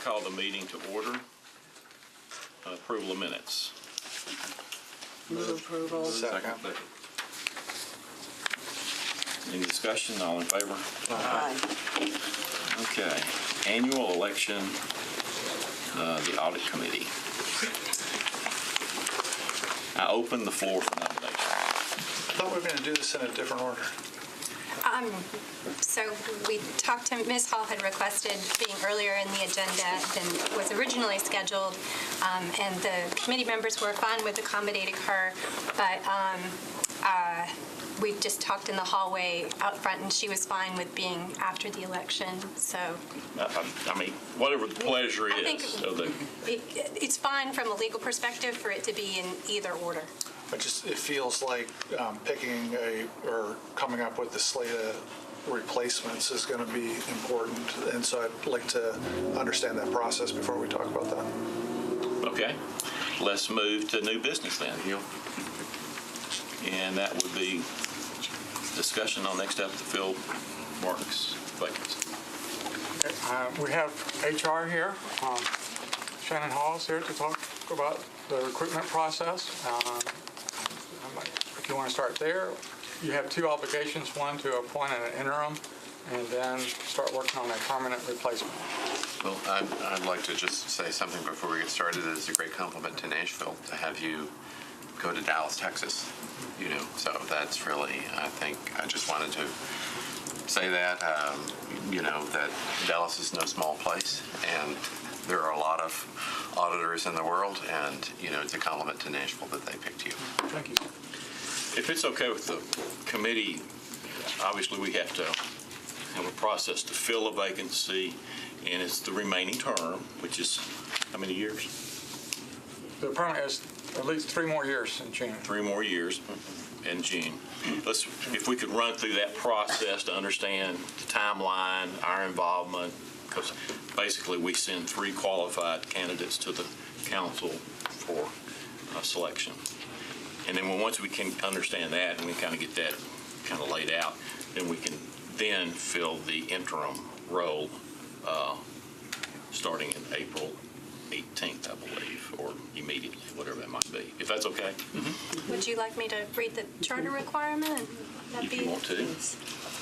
call the meeting to order. Approval of minutes. Move approval. Second. Any discussion? All in favor? Aye. Okay. Annual election, the Audit Committee. I open the floor for nominations. I thought we were going to do this in a different order. So we talked to Ms. Hall had requested being earlier in the agenda than was originally scheduled, and the committee members were fine with accommodating her, but we just talked in the hallway out front, and she was fine with being after the election. So I mean, whatever the pleasure is. I think it's fine from a legal perspective for it to be in either order. It feels like picking or coming up with the slate of replacements is going to be important, and so I'd like to understand that process before we talk about that. Okay. Let's move to new business then. And that would be discussion on next step to fill Mark's vacancy. We have HR here. Shannon Hall is here to talk about the recruitment process. If you want to start there, you have two obligations: one, to appoint an interim, and then start working on a permanent replacement. Well, I'd like to just say something before we get started. It's a great compliment to Nashville to have you go to Dallas, Texas. So that's really, I think, I just wanted to say that, that Dallas is no small place, and there are a lot of auditors in the world, and, it's a compliment to Nashville that they picked you. Thank you. If it's okay with the committee, obviously we have to have a process to fill a vacancy, and it's the remaining term, which is how many years? The permanent is at least 3 more years in June. 3 more years in June. If we could run through that process to understand the timeline, our involvement, because basically we send 3 qualified candidates to the council for selection. And then once we can understand that and we kind of get that kind of laid out, then we can then fill the interim role starting in April 18th, I believe, or immediately, whatever that might be. If that's okay? Mm-hmm. Would you like me to read the charter requirement? If you want to.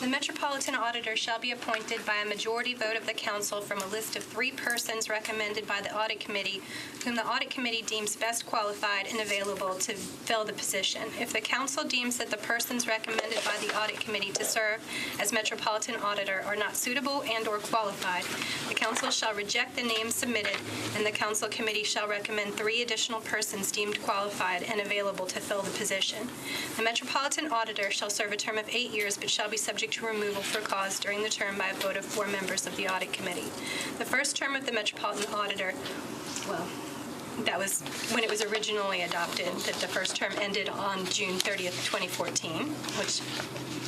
The Metropolitan Auditor shall be appointed by a majority vote of the council from a list of 3 persons recommended by the Audit Committee, whom the Audit Committee deems best qualified and available to fill the position. If the council deems that the persons recommended by the Audit Committee to serve as Metropolitan Auditor are not suitable and/or qualified, the council shall reject the names submitted, and the council committee shall recommend 3 additional persons deemed qualified and available to fill the position. The Metropolitan Auditor shall serve a term of 8 years, but shall be subject to removal for cause during the term by a vote of 4 members of the Audit Committee. The first term of the Metropolitan Auditor, that was when it was originally adopted, that the first term ended on June 30th, 2014, which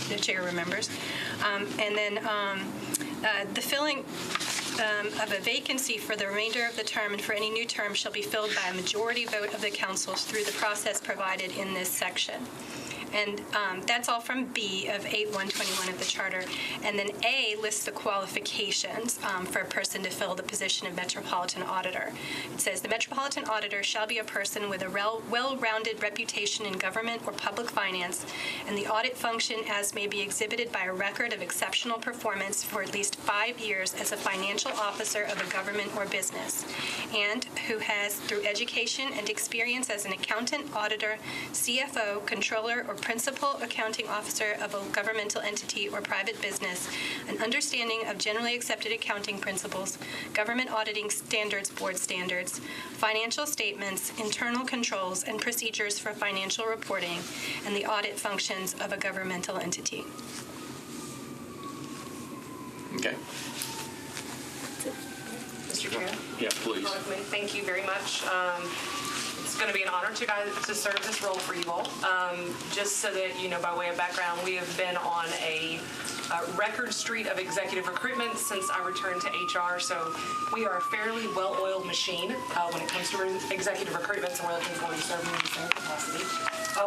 the chair remembers. And then the filling of a vacancy for the remainder of the term and for any new term shall be filled by a majority vote of the councils through the process provided in this section. And that's all from B of 8.121 of the Charter. And then A lists the qualifications for a person to fill the position of Metropolitan Auditor. It says, the Metropolitan Auditor shall be a person with a well-rounded reputation in government or public finance, and the audit function as may be exhibited by a record of exceptional performance for at least 5 years as a financial officer of a government or business, and who has, through education and experience as an accountant, auditor, CFO, controller, or principal accounting officer of a governmental entity or private business, an understanding of generally accepted accounting principles, government auditing standards, board standards, financial statements, internal controls, and procedures for financial reporting, and the audit functions of a governmental entity. Okay. Mr. Chair? Yeah, please. Thank you very much. It's going to be an honor to serve this role for you all. Just so that you know, by way of background, we have been on a record streak of executive recruitment since I returned to HR, so we are a fairly well-oiled machine when it comes to executive recruitment, and we're looking forward to serving in the same capacity.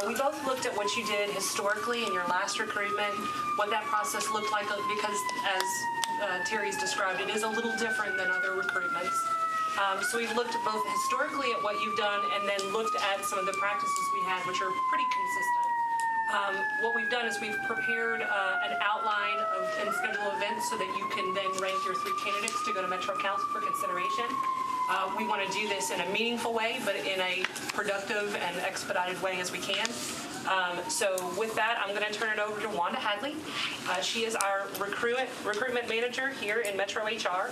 We both looked at what you did historically in your last recruitment, what that process looked like, because as Terry's described, it is a little different than other recruitments. So we've looked both historically at what you've done and then looked at some of the practices we had, which are pretty consistent. What we've done is we've prepared an outline of and schedule events so that you can then rank your 3 candidates to go to Metro Council for consideration. We want to do this in a meaningful way, but in a productive and expedited way as we can. So with that, I'm going to turn it over to Wanda Hadley. She is our recruitment manager here in Metro HR.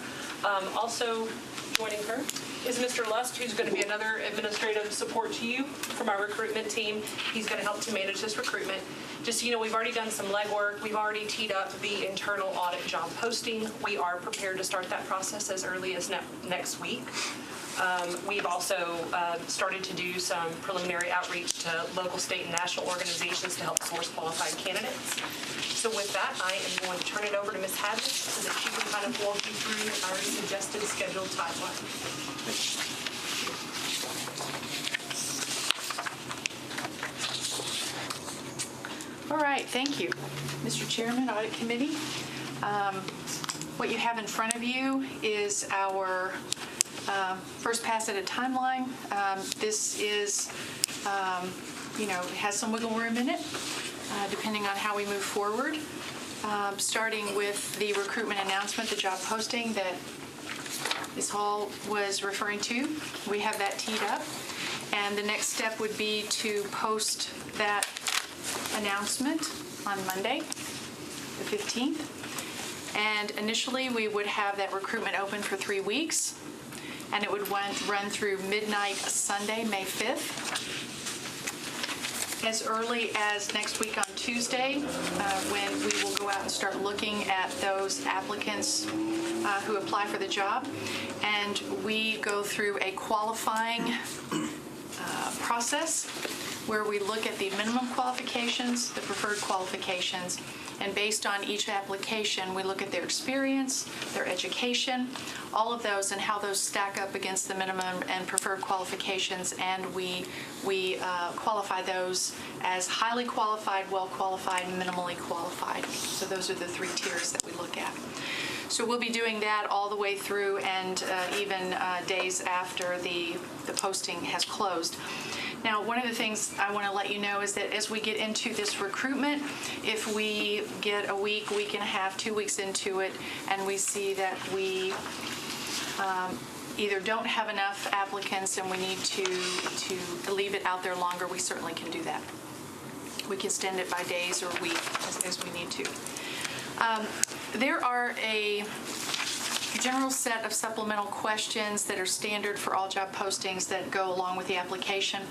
Also joining her is Mr. Lust, who's going to be another administrative support to you from our recruitment team. He's going to help to manage this recruitment. Just so you know, we've already done some legwork. We've already teed up the internal audit job posting. We are prepared to start that process as early as next week. We've also started to do some preliminary outreach to local, state, and national organizations to help source qualified candidates. So with that, I am going to turn it over to Ms. Hadley so that she can kind of walk you through our suggested scheduled timeline. All right, thank you. Mr. Chairman, Audit Committee. What you have in front of you is our first pass at a timeline. This is, has some wiggle room in it, depending on how we move forward. Starting with the recruitment announcement, the job posting that Ms. Hall was referring to. We have that teed up. And the next step would be to post that announcement on Monday, the 15th. And initially, we would have that recruitment open for 3 weeks. And it would run through midnight Sunday, May 5th. As early as next week on Tuesday, when we will go out and start looking at those applicants who apply for the job. And we go through a qualifying process where we look at the minimum qualifications, the preferred qualifications, and based on each application, we look at their experience, their education, all of those, and how those stack up against the minimum and preferred qualifications, and we qualify those as highly qualified, well-qualified, and minimally qualified. So those are the 3 tiers that we look at. So we'll be doing that all the way through and even days after the posting has closed. Now, one of the things I want to let you know is that as we get into this recruitment, if we get a week, week and a half, 2 weeks into it, and we see that we either don't have enough applicants and we need to leave it out there longer, we certainly can do that. We can extend it by days or week as we need to. There are a general set of supplemental questions that are standard for all job postings that go along with the application.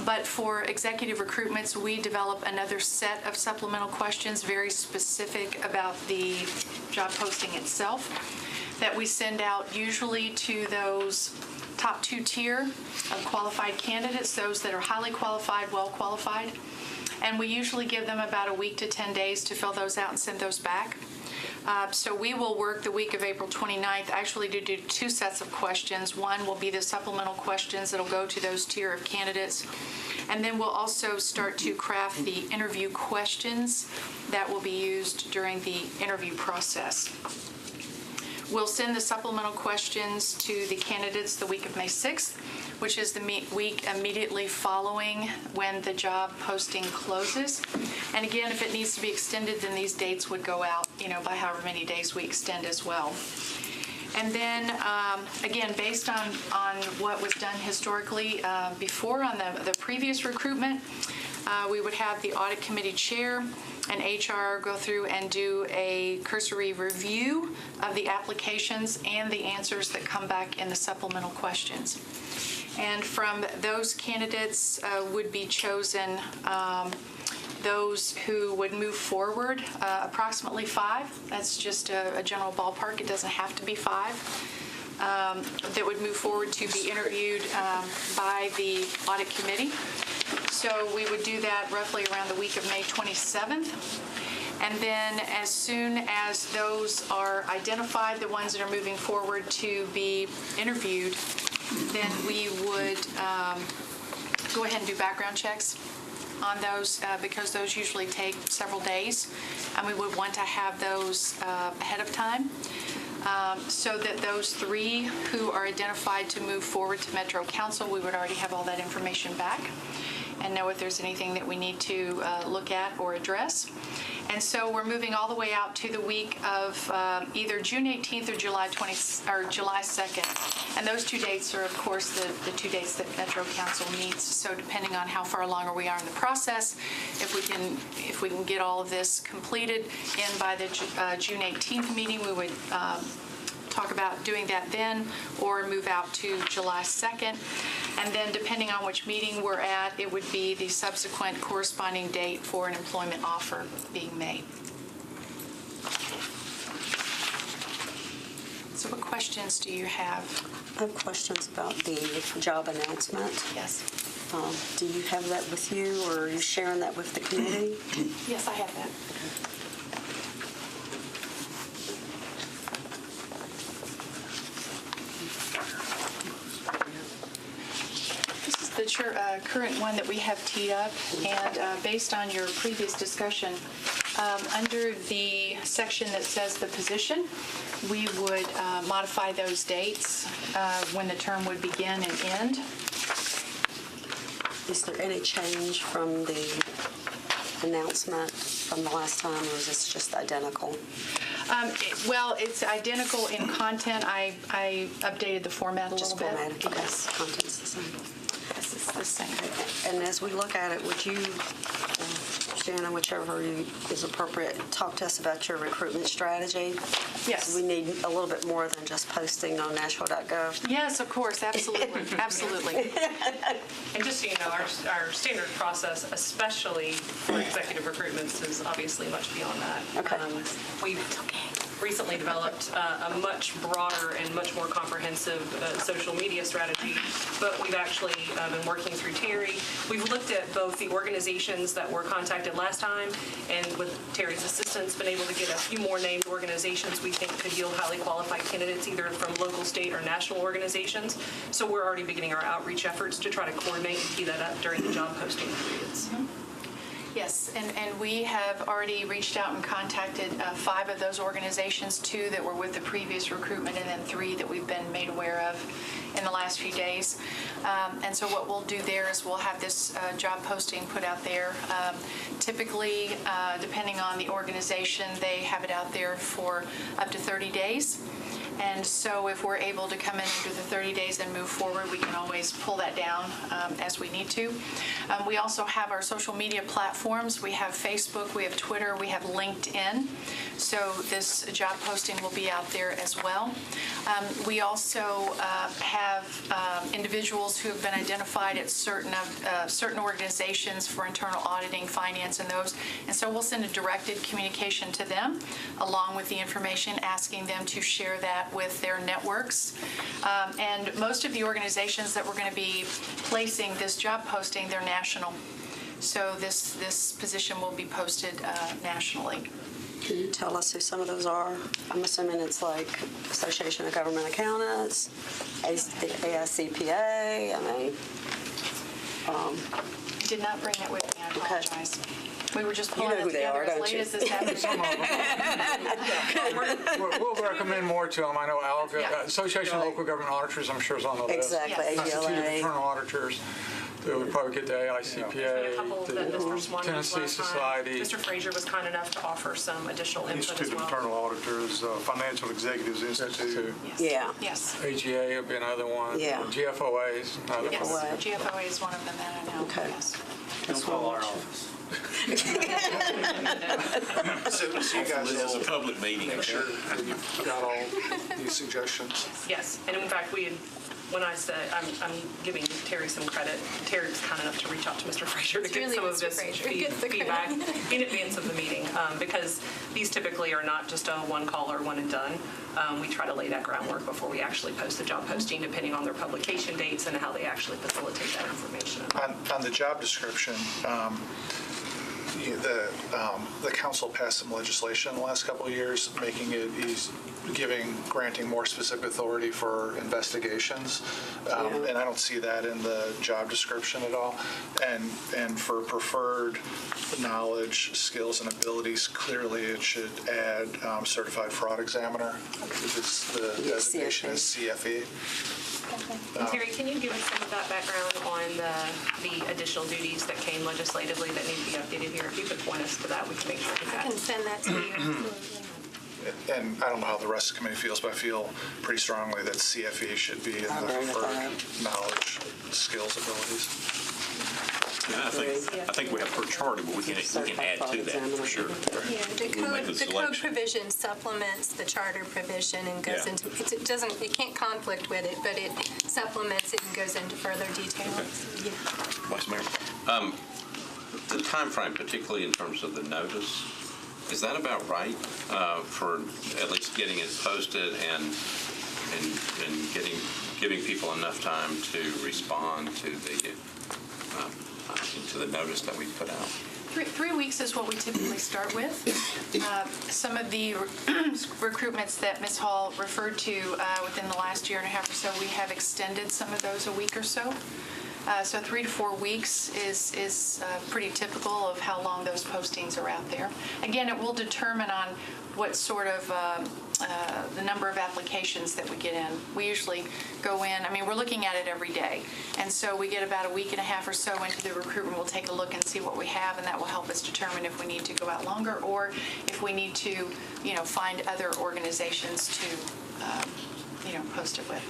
But for executive recruitments, we develop another set of supplemental questions very specific about the job posting itself that we send out usually to those top 2 tier of qualified candidates, those that are highly qualified, well qualified. And we usually give them about a week to 10 days to fill those out and send those back. So we will work the week of April 29th actually to do 2 sets of questions. One will be the supplemental questions that will go to those tier of candidates. And then we'll also start to craft the interview questions that will be used during the interview process. We'll send the supplemental questions to the candidates the week of May 6th, which is the week immediately following when the job posting closes. And again, if it needs to be extended, then these dates would go out, by however many days we extend as well. And then, again, based on what was done historically before on the previous recruitment, we would have the audit committee chair and HR go through and do a cursory review of the applications and the answers that come back in the supplemental questions. And from those candidates would be chosen those who would move forward, approximately 5. That's just a general ballpark. It doesn't have to be 5. That would move forward to be interviewed by the audit committee. So we would do that roughly around the week of May 27th. And then as soon as those are identified, the ones that are moving forward to be interviewed, then we would go ahead and do background checks on those because those usually take several days, and we would want to have those ahead of time so that those 3 who are identified to move forward to Metro Council, we would already have all that information back and know if there's anything that we need to look at or address. And so we're moving all the way out to the week of either June 18th or July 2nd. And those 2 dates are, of course, the 2 dates that Metro Council meets. So depending on how far along we are in the process, if we can get all of this completed in by the June 18th meeting, we would talk about doing that then, or move out to July 2nd. And then depending on which meeting we're at, it would be the subsequent corresponding date for an employment offer being made. So what questions do you have? I have questions about the job announcement. Yes. Do you have that with you, or are you sharing that with the committee? Yes, I have that. This is the current one that we have teed up, and based on your previous discussion, under the section that says the position, we would modify those dates when the term would begin and end. Is there any change from the announcement from the last time, or is this just identical? Well, it's identical in content. I updated the format a little bit. Just formatted, okay. Yes. Content's the same. Yes, it's the same. And as we look at it, would you, Shannon, whichever is appropriate, talk to us about your recruitment strategy? Yes. We need a little bit more than just posting on Nashville.gov. Yes, of course, absolutely, absolutely. And just so you know, our standard process, especially for executive recruitments, is obviously much beyond that. Okay. We've recently developed a much broader and much more comprehensive social media strategy, but we've actually been working through Terry. We've looked at both the organizations that were contacted last time, and with Terry's assistance, been able to get a few more named organizations we think could yield highly qualified candidates, either from local, state, or national organizations. So we're already beginning our outreach efforts to try to coordinate and tee that up during the job posting periods. Yes, and we have already reached out and contacted 5 of those organizations, 2 that were with the previous recruitment, and then 3 that we've been made aware of in the last few days. And so what we'll do there is we'll have this job posting put out there. Typically, depending on the organization, they have it out there for up to 30 days. And so if we're able to come in under the 30 days and move forward, we can always pull that down as we need to. We also have our social media platforms. We have Facebook, we have Twitter, we have LinkedIn. So this job posting will be out there as well. We also have individuals who have been identified at certain organizations for internal auditing, finance, and those. And so we'll send a directed communication to them along with the information, asking them to share that with their networks. And most of the organizations that we're going to be placing this job posting, they're national. So this position will be posted nationally. Can you tell us who some of those are? I'm assuming it's like Association of Government Accountants, AICPA, I mean. I did not bring it with me, I apologize. We were just pulling know it who they are, together as don't late you? as this happened. We'll recommend more to them. I know ALGA, Yeah. Association of Local Government Auditors, I'm sure is on the list. Exactly, Yes. Institute of AGLA. Internal Auditors, they would probably get the There's been a AICPA, couple that Mr. Swan used Tennessee last time. Society. Mr. Frazier was kind enough to offer some additional input as Institute of well. Internal Auditors, Financial Executives Institute. Yes. Yeah. Yes. AGA would be another one. Yeah. GFOA is another Yes. one. GFOA is one of them that I know. Okay. Yes. Don't call our office. So you guys This is a will public meeting. make sure that you've got all these suggestions. Yes, and in fact, when I said, I'm giving Terry some credit, Terry was kind enough to reach out to Mr. Frazier to get really some of Mr. this Frazier who gets the feedback in advance of the meeting, because these typically are not just a one call or one and done. We try to lay that groundwork before we actually post the job posting, depending on their publication dates and how they actually facilitate that information. On the job description, the council passed some legislation in the last couple of years, making it granting more specific authority for investigations, and I don't see that in the job description at all. And for preferred knowledge, skills, and abilities, clearly it should add certified fraud examiner, because the designation is CFE. And Terry, can you give us some of that background on the additional duties that came legislatively that need to be updated here? If you could point us to that, we can make sure we I got can it. send that to you. And I don't know how the rest of the committee feels, but I feel pretty strongly that CFE should be in the preferred knowledge, skills, abilities. And I think we have per charter, but we can add to that for sure. Yeah, the code provision supplements the charter provision and goes Yeah. into, it can't conflict with it, but it supplements it and goes into further details. Yeah. Vice Mayor? The time frame, particularly in terms of the notice, is that about right for at least getting it posted and giving people enough time to respond to the notice that we put out? 3 weeks is what we typically start with. Some of the recruitments that Ms. Hall referred to within the last year and a half or so, we have extended some of those a week or so. So 3 to 4 weeks is pretty typical of how long those postings are out there. Again, it will determine on what sort of the number of applications that we get in. We usually go in, we're looking at it every day. And so we get about a week and a half or so into the recruitment. We'll take a look and see what we have, and that will help us determine if we need to go out longer or if we need to, find other organizations to, post it with.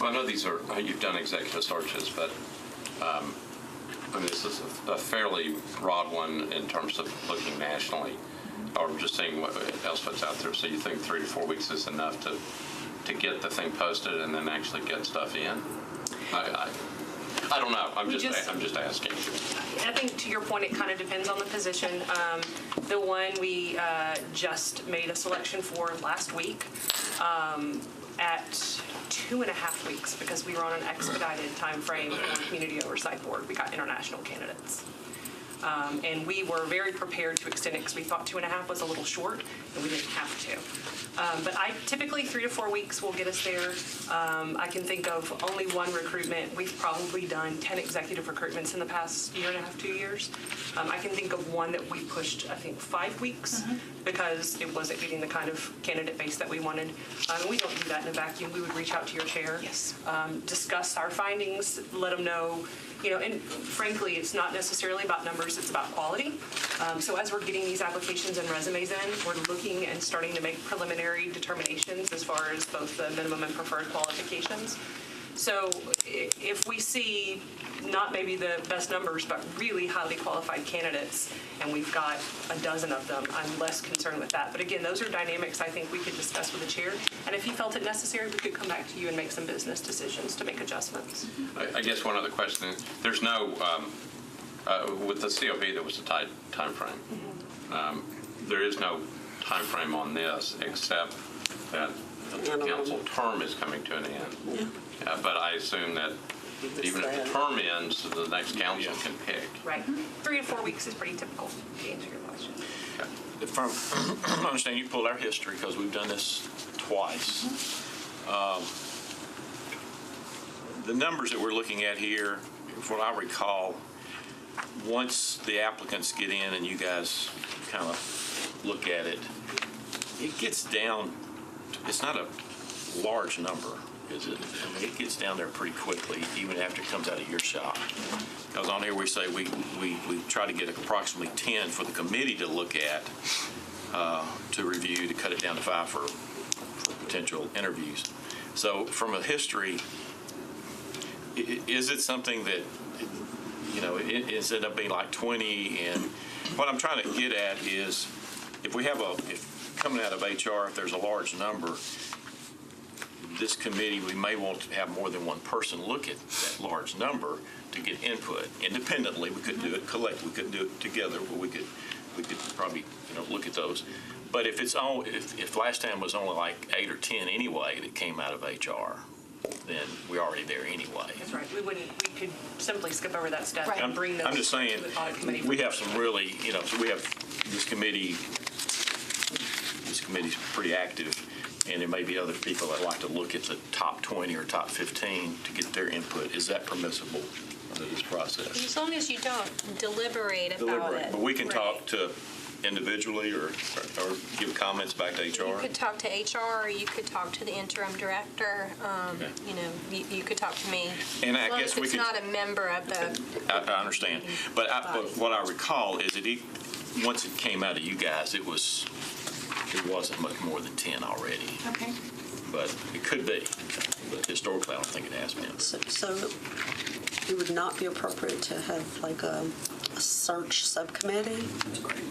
Well, I know you've done executive searches, but this is a fairly broad one in terms of looking nationally, or just seeing what else what's out there. So you think 3 to 4 weeks is enough to get the thing posted and then actually get stuff in? I don't know. I'm just asking. I think to your point, it kind of depends on the position. The one we just made a selection for last week at 2.5 weeks, because we were on an expedited time frame on Community Oversight Board. We got international candidates. And we were very prepared to extend it because we thought 2.5 was a little short, and we didn't have to. But typically 3 to 4 weeks will get us there. I can think of only one recruitment. We've probably done 10 executive recruitments in the past year and a half, 2 years. I can think of one that we pushed, I think, 5 weeks because it wasn't getting the kind of candidate base that we wanted. We don't do that in a vacuum. We would reach out to your chair, discuss our findings, let them know. And frankly, it's not necessarily about numbers, it's about quality. So as we're getting these applications and resumes in, we're looking and starting to make preliminary determinations as far as both the minimum and preferred qualifications. So if we see not maybe the best numbers, but really highly qualified candidates, and we've got a dozen of them, I'm less concerned with that. But again, those are dynamics I think we could discuss with the chair. And if he felt it necessary, we could come back to you and make some business decisions to make adjustments. I guess one other question is, there's no, with the COB, there was a tight time frame. There is no time frame on this except that the council term is coming to an end. But I assume that even if the term ends, the next council can pick. Right. 3 to 4 weeks is pretty typical, to answer your question. From I understand you pulled our history because we've done this twice. The numbers that we're looking at here, from what I recall, once the applicants get in and you guys kind of look at it, it gets down, it's not a large number, is it? It gets down there pretty quickly, even after it comes out of your shop. Because on here we say we try to get approximately 10 for the committee to look at, to review, to cut it down to 5 for potential interviews. So from a history, is it something that, it ends up being like 20? And what I'm trying to get at is, if coming out of HR, if there's a large number, this committee, we may want to have more than one person look at that large number to get input. Independently, we couldn't do it collectively, we couldn't do it together, but we could probably look at those. But if last time was only like 8 or 10 anyway that came out of HR, then we're already there anyway. That's right. We could simply skip over that step Right. and bring those I'm just saying, to the audit committee. we have some really, so we have this committee's pretty active, and there may be other people that like to look at the top 20 or top 15 to get their input. Is that permissible under this process? As long as you don't deliberate about Deliberate, it. but we can Right. talk to individually or give comments back to HR? You could talk to HR, or you could talk to the interim director. Okay. You could talk to me. And I As long guess as we it's could- not a member of the. I understand. But what I recall is that once it came out of you guys, it wasn't much more than 10 already. Okay. But it could be. But historically, I don't think it has been. So it would not be appropriate to have like a search subcommittee?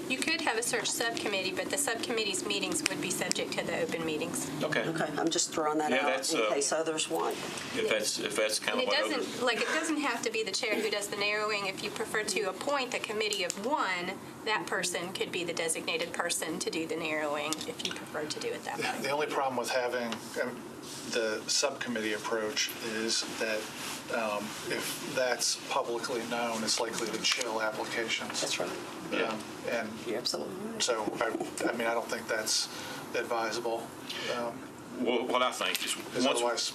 You could have a search subcommittee, but the subcommittee's meetings would be subject to the open meetings. Okay. Okay, I'm just throwing that Yeah, out that's, in case others want. If that's kind And of it what others... doesn't have to be the chair who does the narrowing. If you prefer to appoint a committee of one, that person could be the designated person to do the narrowing if you prefer to do it that way. The only problem with having the subcommittee approach is that if that's publicly known, it's likely to chill applications. That's right. Yeah. And You're absolutely right. so, I don't think that's advisable. Well, what I think is Because otherwise,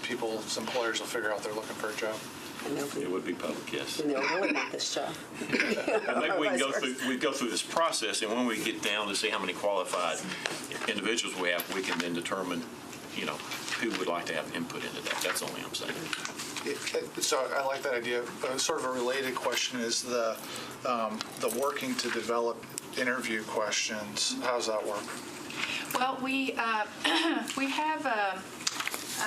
employers will figure out they're looking for a job. And it would be public, yes. they'll really want this job. And maybe we go through this process, and when we get down to see how many qualified individuals we have, we can then determine, who would like to have input into that. That's the only I'm saying. So I like that idea. Sort of a related question is the working to develop interview questions. How does that work? Well, we have a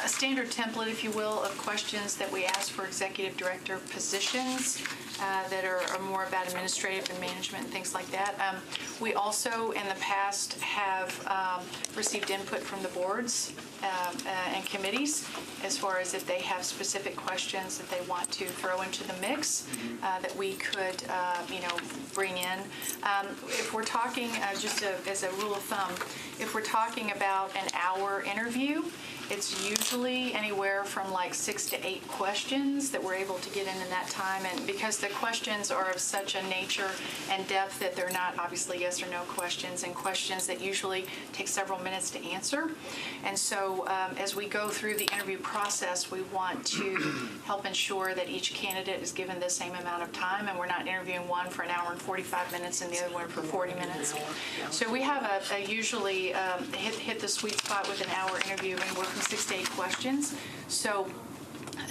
standard template, if you will, of questions that we ask for executive director positions that are more about administrative and management and things like that. We also, in the past, have received input from the boards and committees as far as if they have specific questions that they want to throw into the mix that we could, bring in. If we're talking, just as a rule of thumb, if we're talking about an hour interview, it's usually anywhere from like 6 to 8 questions that we're able to get in that time. And because the questions are of such a nature and depth that they're not obviously yes or no questions, and questions that usually take several minutes to answer. And so as we go through the interview process, we want to help ensure that each candidate is given the same amount of time, and we're not interviewing one for an hour and 45 minutes and the other one for 40 minutes. So we have a usually hit the sweet spot with an hour interview anywhere from 6 to 8 questions. So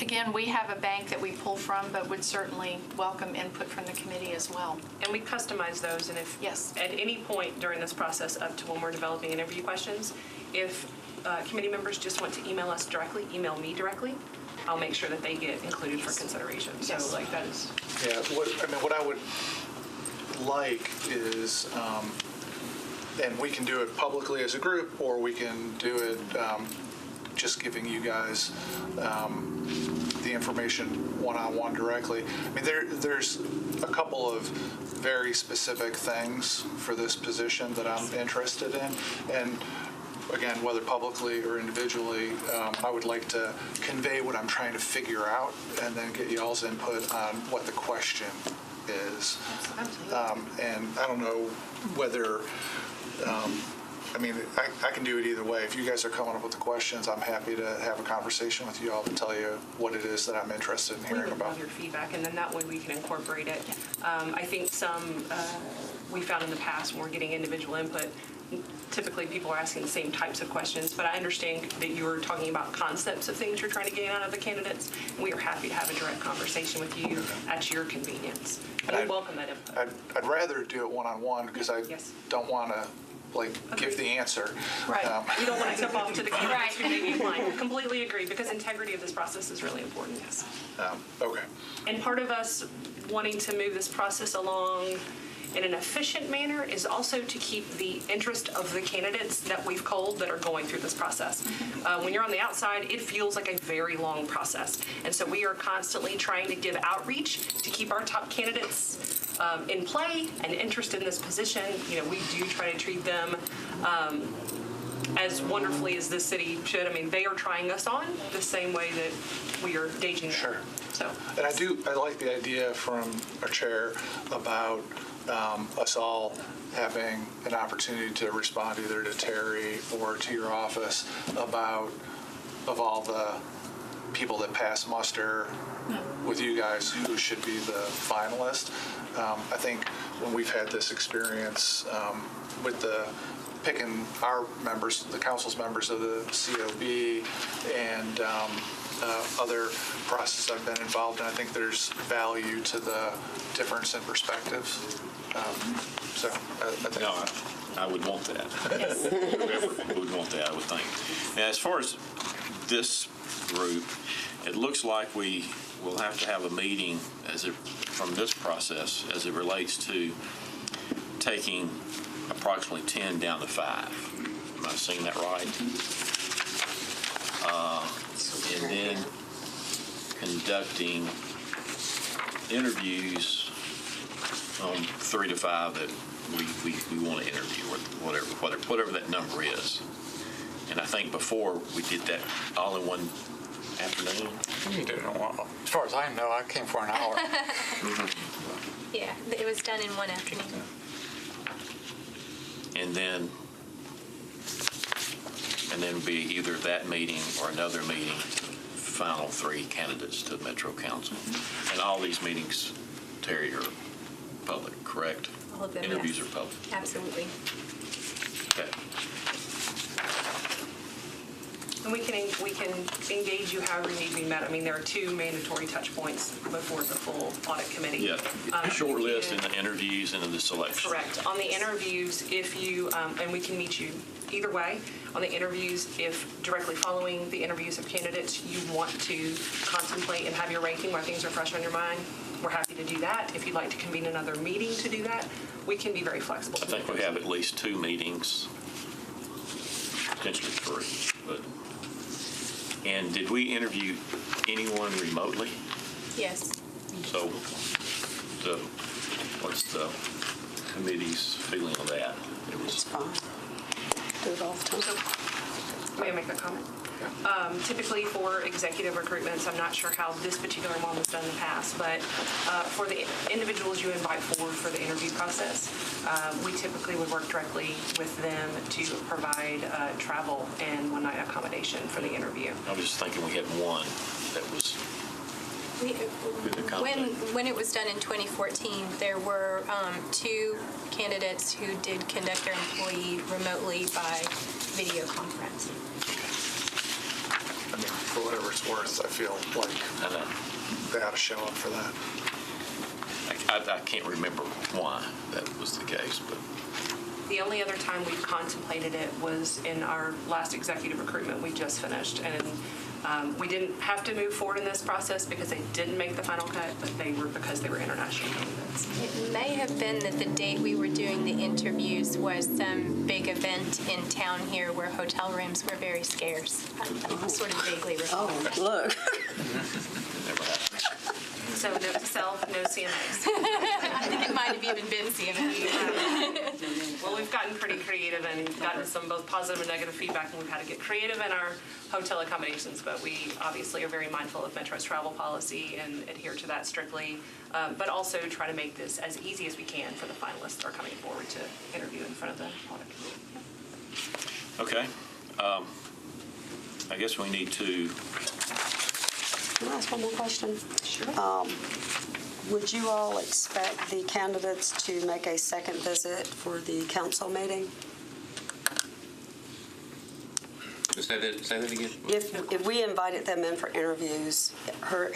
again, we have a bank that we pull from, but would certainly welcome input from the committee as well. And we customize those, and if Yes. at any point during this process up to when we're developing interview questions, if committee members just want to email us directly, email me directly, I'll make sure that they get included for consideration. So Yes. that is, Yeah, what I would like is, and we can do it publicly as a group, or we can do it just giving you guys the information one-on-one directly. I mean, there's a couple of very specific things for this position that I'm interested in, and again, whether publicly or individually, I would like to convey what I'm trying to figure out and then get y'all's input on what the question is. And I don't know whether, I can do it either way. If you guys are coming up with the questions, I'm happy to have a conversation with you all to tell you what it is that I'm interested in we hearing would about. love your feedback, and then that way we can incorporate it. I think we found in the past when we're getting individual input, typically people are asking the same types of questions, but I understand that you're talking about concepts of things you're trying to gain out of the candidates. We are happy to have a direct conversation with you at your convenience. And we welcome that input. I'd rather do it one-on-one because I Yes. don't want to give the answer. Right. We don't want to tip off to the candidates who Right. may be applying. Completely agree, because integrity of this process is really important. Yes. Okay. And part of us wanting to move this process along in an efficient manner is also to keep the interest of the candidates that we've culled that are going through this process. When you're on the outside, it feels like a very long process. And so we are constantly trying to give outreach to keep our top candidates in play and interested in this position. We do try to treat them as wonderfully as this city should. I mean, they are trying us on the same way that we are gauging them. Sure. So, And I like the idea from our chair about us all having an opportunity to respond either to Terry or to your office about, of all the people that pass muster with you guys, who should be the finalist. I think when we've had this experience with the picking our members, the council's members of the COB, and other processes I've been involved in, I think there's value to the difference in perspectives. So I think. No, I would want that. Whoever would want that, I would think. Now, as far as this group, it looks like we will have to have a meeting from this process as it relates to taking approximately 10 down to 5. Am I seeing that right? And then conducting interviews on 3 to 5 that we want to interview, or whatever that number is. And I think before we did that all in one afternoon. You did it in one. As far as I know, I came for an hour. Yeah, it was done in one afternoon. And then be either that meeting or another meeting, final 3 candidates to the Metro Council. And all these meetings, Terry, are public, correct? All of them, Interviews yes. are public. Absolutely. Okay. and we can engage you however you need to be met. I mean, there are 2 mandatory touch points before the full audit committee. Yeah, the short list and the interviews and then the selection. Correct. On the interviews, if you, and we can meet you either way, on the interviews, if directly following the interviews of candidates, you want to contemplate and have your ranking while things are fresh on your mind, we're happy to do that. If you'd like to convene another meeting to do that, we can be very flexible. I think we have at least 2 meetings, potentially 3. And did we interview anyone remotely? Yes. So what's the committee's feeling on that? It's fine. Do it all the time. May I make a comment? Typically for executive recruitments, I'm not sure how this particular one was done in the past, but for the individuals you invite forward for the interview process, we typically would work directly with them to provide travel and one-night accommodation for the interview. I was just thinking we had one that was When it was done in 2014, there were 2 candidates who did conduct their employee remotely by video conference. I mean, for whatever it's worth, I feel like they ought to show up for that. I can't remember why that was the case, but The only other time we've contemplated it was in our last executive recruitment we just finished, and we didn't have to move forward in this process because they didn't make the final cut, but because they were international candidates. It may have been that the date we were doing the interviews was some big event in town here where hotel rooms were very scarce. I sort of vaguely recall. Oh, look. never happened. So no self, no CMAs. I think it might have even been CMS. Well, we've gotten pretty creative and gotten some both positive and negative feedback, and we've had to get creative in our hotel accommodations, but we obviously are very mindful of Metro's travel policy and adhere to that strictly, but also try to make this as easy as we can for the finalists that are coming forward to interview in front of the audit committee. Okay. I guess we need to, Can I ask one more question? Sure. Would you all expect the candidates to make a second visit for the council meeting? Say that again? If we invited them in for interviews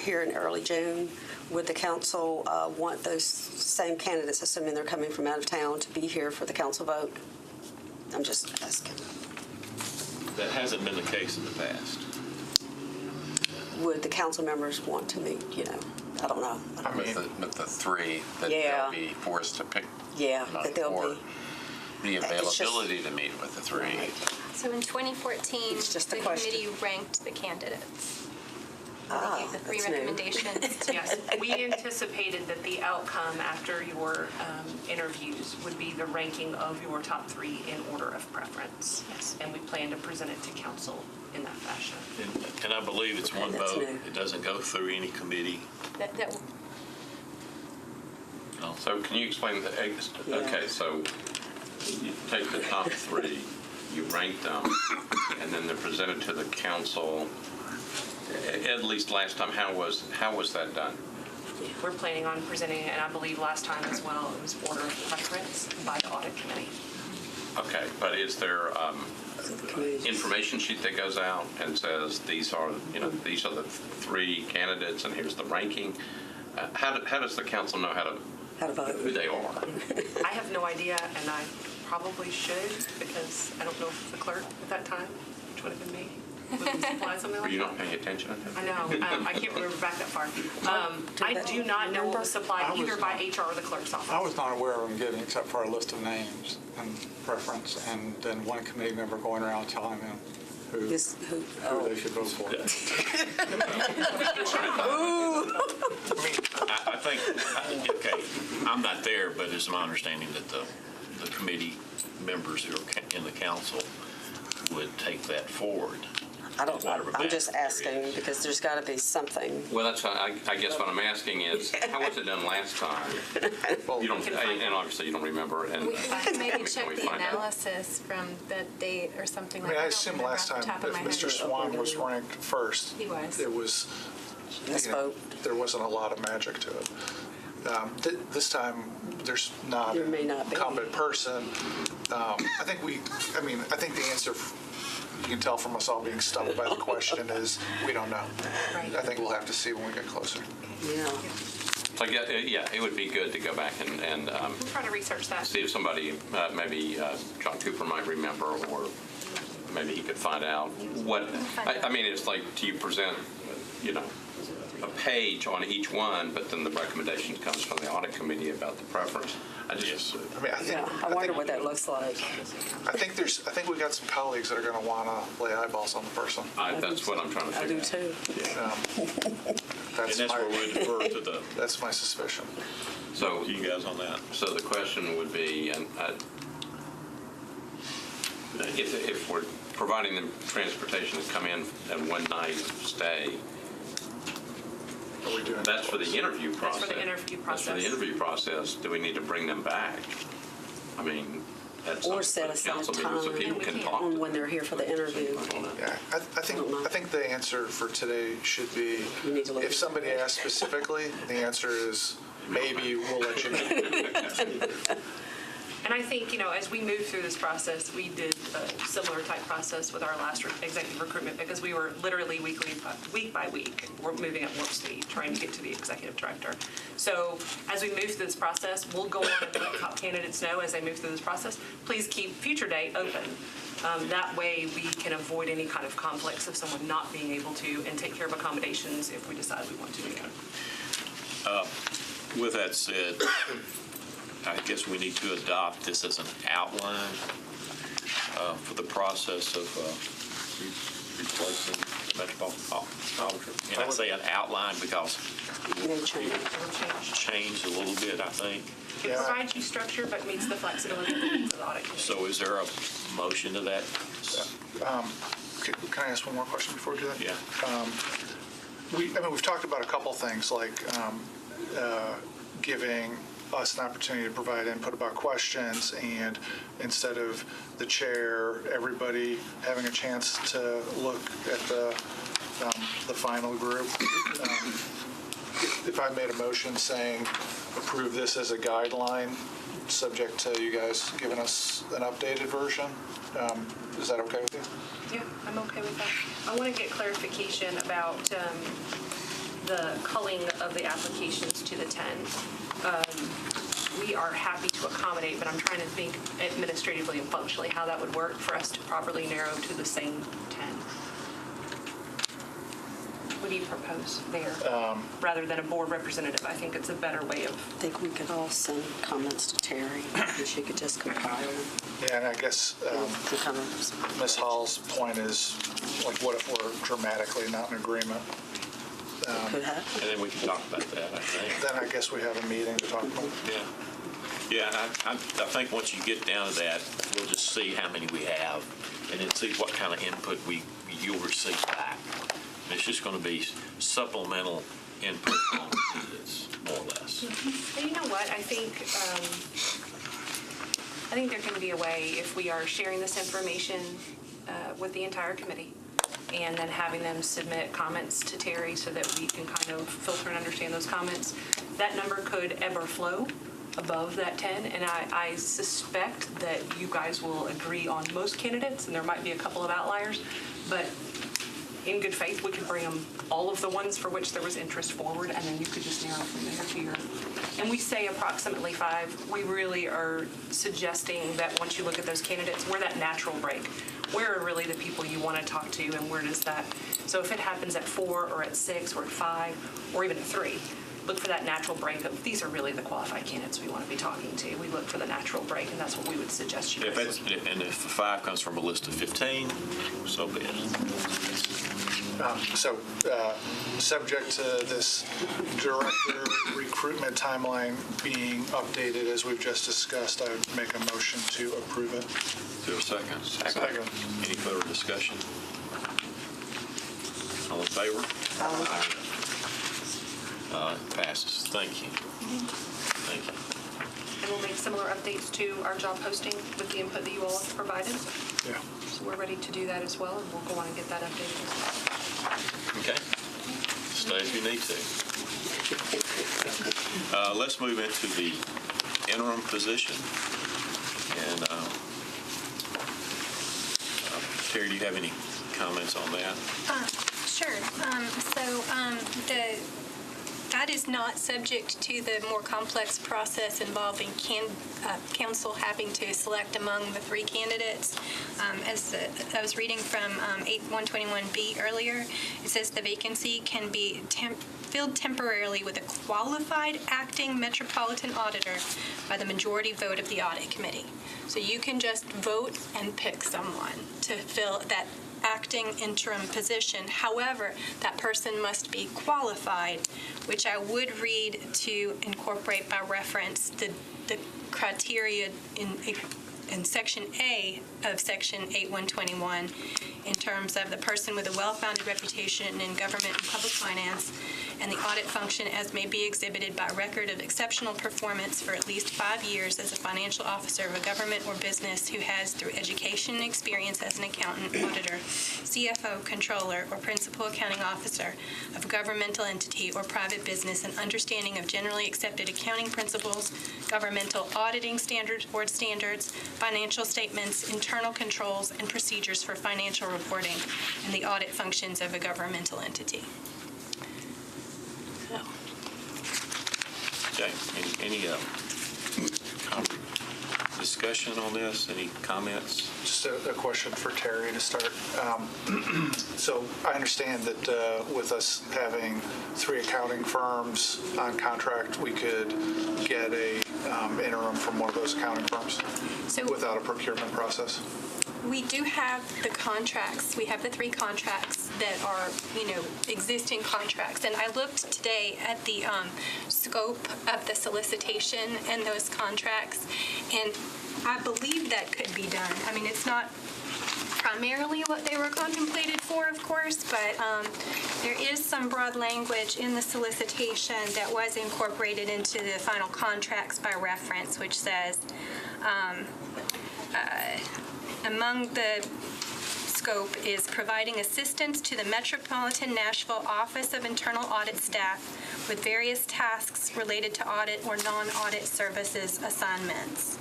here in early June, would the council want those same candidates, assuming they're coming from out of town, to be here for the council vote? I'm just asking. that hasn't been the case in the past. Would the council members want to meet, I don't know. I mean, With the 3 that Yeah. they'll be forced to pick. Yeah, that they'll or be. the availability to meet with the 3. Right. So in 2014, It's just the a question. committee ranked the candidates. The three that's new. recommendations. Yes, we anticipated that the outcome after your interviews would be the ranking of your top three in order of preference. Yes. And we plan to present it to council in that fashion. And I believe it's one That's vote. new. It doesn't go through any committee. That So can you explain the, okay, so you take the top three, you rank them, and then they're presented to the council. At least last time, how was that done? We're planning on presenting it, and I believe last time as well, it was order of preference by the audit committee. Okay, but is there information sheet that goes out and says these are the three candidates and here's the ranking? How does the council know How to vote. who they are? I have no idea, and I probably should, because I don't know if the clerk at that time, which would have been me, would supply something Were like you that. not paying attention? I know. I can't remember back that far. I do not know what was supplied either by HR or the clerk's office. I was not aware of them giving, except for a list of names and preference, and then one committee member going around telling them who they should vote for. I think, okay, I'm not there, but it's my understanding that the committee members who are in the council would take that forward. I don't know. Whatever I'm just basket there asking is. because there's got to be something. Well, that's I guess what I'm asking is how was it done last time? You don't, and obviously you don't remember. And we could maybe check we the find out? analysis from that date or something I like mean, that. I assume last time, if Mr. Swan Swan was ranked first, He was. it was, Let's you know, vote. there wasn't a lot of magic to it. This time, there's not There an may not be. incumbent person. I think the answer, you can tell from us all being stumped by the question, is we don't know. Right. I think we'll have to see when we get closer. Yeah. So it would be good to go back and We'll try to research that. see if somebody, maybe John Cooper might remember, or maybe he could find out what, I mean, it's like, do you present, a page on each one, but then the recommendation comes from the audit committee about the preference? I think, Yeah. I wonder what that looks like. I think we got some colleagues that are going to want to lay eyeballs on the person. That's what I'm trying to I figure do out. too. And that's where we defer to That's my suspicion. So you guys on that. So the question would be, and if we're providing them transportation to come in and one night stay, Are we doing that's for the interview That's process. for the interview That's for the process. interview process. Do we need to bring them back? I mean, that's Or up set to the aside council meeting so time people can talk on to when them. they're here for the interview. I don't know. Yeah, I think the answer for today should be, You need to look if at somebody asks specifically, the answer is maybe we'll let you know. And I think, as we move through this process, we did a similar type process with our last executive recruitment, because we were literally week by week, we're moving at warp speed, trying to get to the executive director. So as we move through this process, we'll go on and let top candidates know as they move through this process, please keep future day open. That way we can avoid any kind of conflicts of someone not being able to, and take care of accommodations if we decide we want to do that. With that said, I guess we need to adopt this as an outline for the process of replacing the Metropolitan Auditor. And I say an outline because It may change. It'll change. changed a little bit, I think. It provides you structure, but meets the flexibility of the audit committee. So is there a motion to that? Can I ask one more question before we do that? Yeah. We've talked about a couple things, like giving us an opportunity to provide input about questions, and instead of the chair, everybody having a chance to look at the final group. If I made a motion saying approve this as a guideline, subject to you guys giving us an updated version, is that okay with you? Yeah, I'm okay with that. I want to get clarification about the culling of the applications to the 10. We are happy to accommodate, but I'm trying to think administratively and functionally how that would work for us to properly narrow to the same 10. What do you propose there? Rather than a board representative, I think it's a better way of. I think we could all send comments to Terry, and she could just compile them. Yeah, and I guess and kind of- Ms. Hall's point is, like, what if we're dramatically not in agreement? Could happen. And then we can talk about that, I think. Then I guess we have a meeting to talk about. Yeah. Yeah, I think once you get down to that, we'll just see how many we have and then see what kind of input you'll receive back. And it's just going to be supplemental input on candidates, more or less. And you know what? I think there can be a way, if we are sharing this information with the entire committee and then having them submit comments to Terry so that we can kind of filter and understand those comments, that number could ebb or flow above that 10. And I suspect that you guys will agree on most candidates, and there might be a couple of outliers, but in good faith, we could bring them all of the ones for which there was interest forward, and then you could just narrow from there to your. And we say approximately 5. We really are suggesting that once you look at those candidates, we're that natural break. Where are really the people you want to talk to, and where does that? So if it happens at 4 or at 6 or at 5 or even at 3, look for that natural break of these are really the qualified candidates we want to be talking to. We look for the natural break, and that's what we would suggest you guys. And if 5 comes from a list of 15, so be it. Subject to this director recruitment timeline being updated as we've just discussed, I would make a motion to approve it. Is there a second? Second. Any further discussion? All in favor? Passes. Thank you. Thank you. And we'll make similar updates to our job posting with the input that you all have provided. Yeah. So we're ready to do that as well, and we'll go on and get that updated as well. Okay. Stay if you need to. Let's move into the interim position. And Terry, do you have any comments on that? Sure. That is not subject to the more complex process involving council having to select among the 3 candidates. As I was reading from 121B earlier, it says the vacancy can be filled temporarily with a qualified acting metropolitan auditor by the majority vote of the audit committee. So you can just vote and pick someone to fill that acting interim position. However, that person must be qualified, which I would read to incorporate by reference the criteria in Section A of Section 8121 in terms of the person with a well-founded reputation in government and public finance and the audit function as may be exhibited by record of exceptional performance for at least 5 years as a financial officer of a government or business who has, through education and experience as an accountant, auditor, CFO, controller, or principal accounting officer of a governmental entity or private business, an understanding of generally accepted accounting principles, governmental auditing standards, board standards, financial statements, internal controls, and procedures for financial reporting, and the audit functions of a governmental entity. Okay. Any discussion on this? Any comments? Just a question for Terry to start. So I understand that with us having 3 accounting firms on contract, we could get a interim from one of those accounting firms without a procurement process. We do have the contracts. We have the 3 contracts that are, existing contracts. And I looked today at the scope of the solicitation and those contracts, and I believe that could be done. I mean, it's not primarily what they were contemplated for, of course, but there is some broad language in the solicitation that was incorporated into the final contracts by reference, which says, among the scope is providing assistance to the Metropolitan Nashville Office of Internal Audit staff with various tasks related to audit or non-audit services assignments.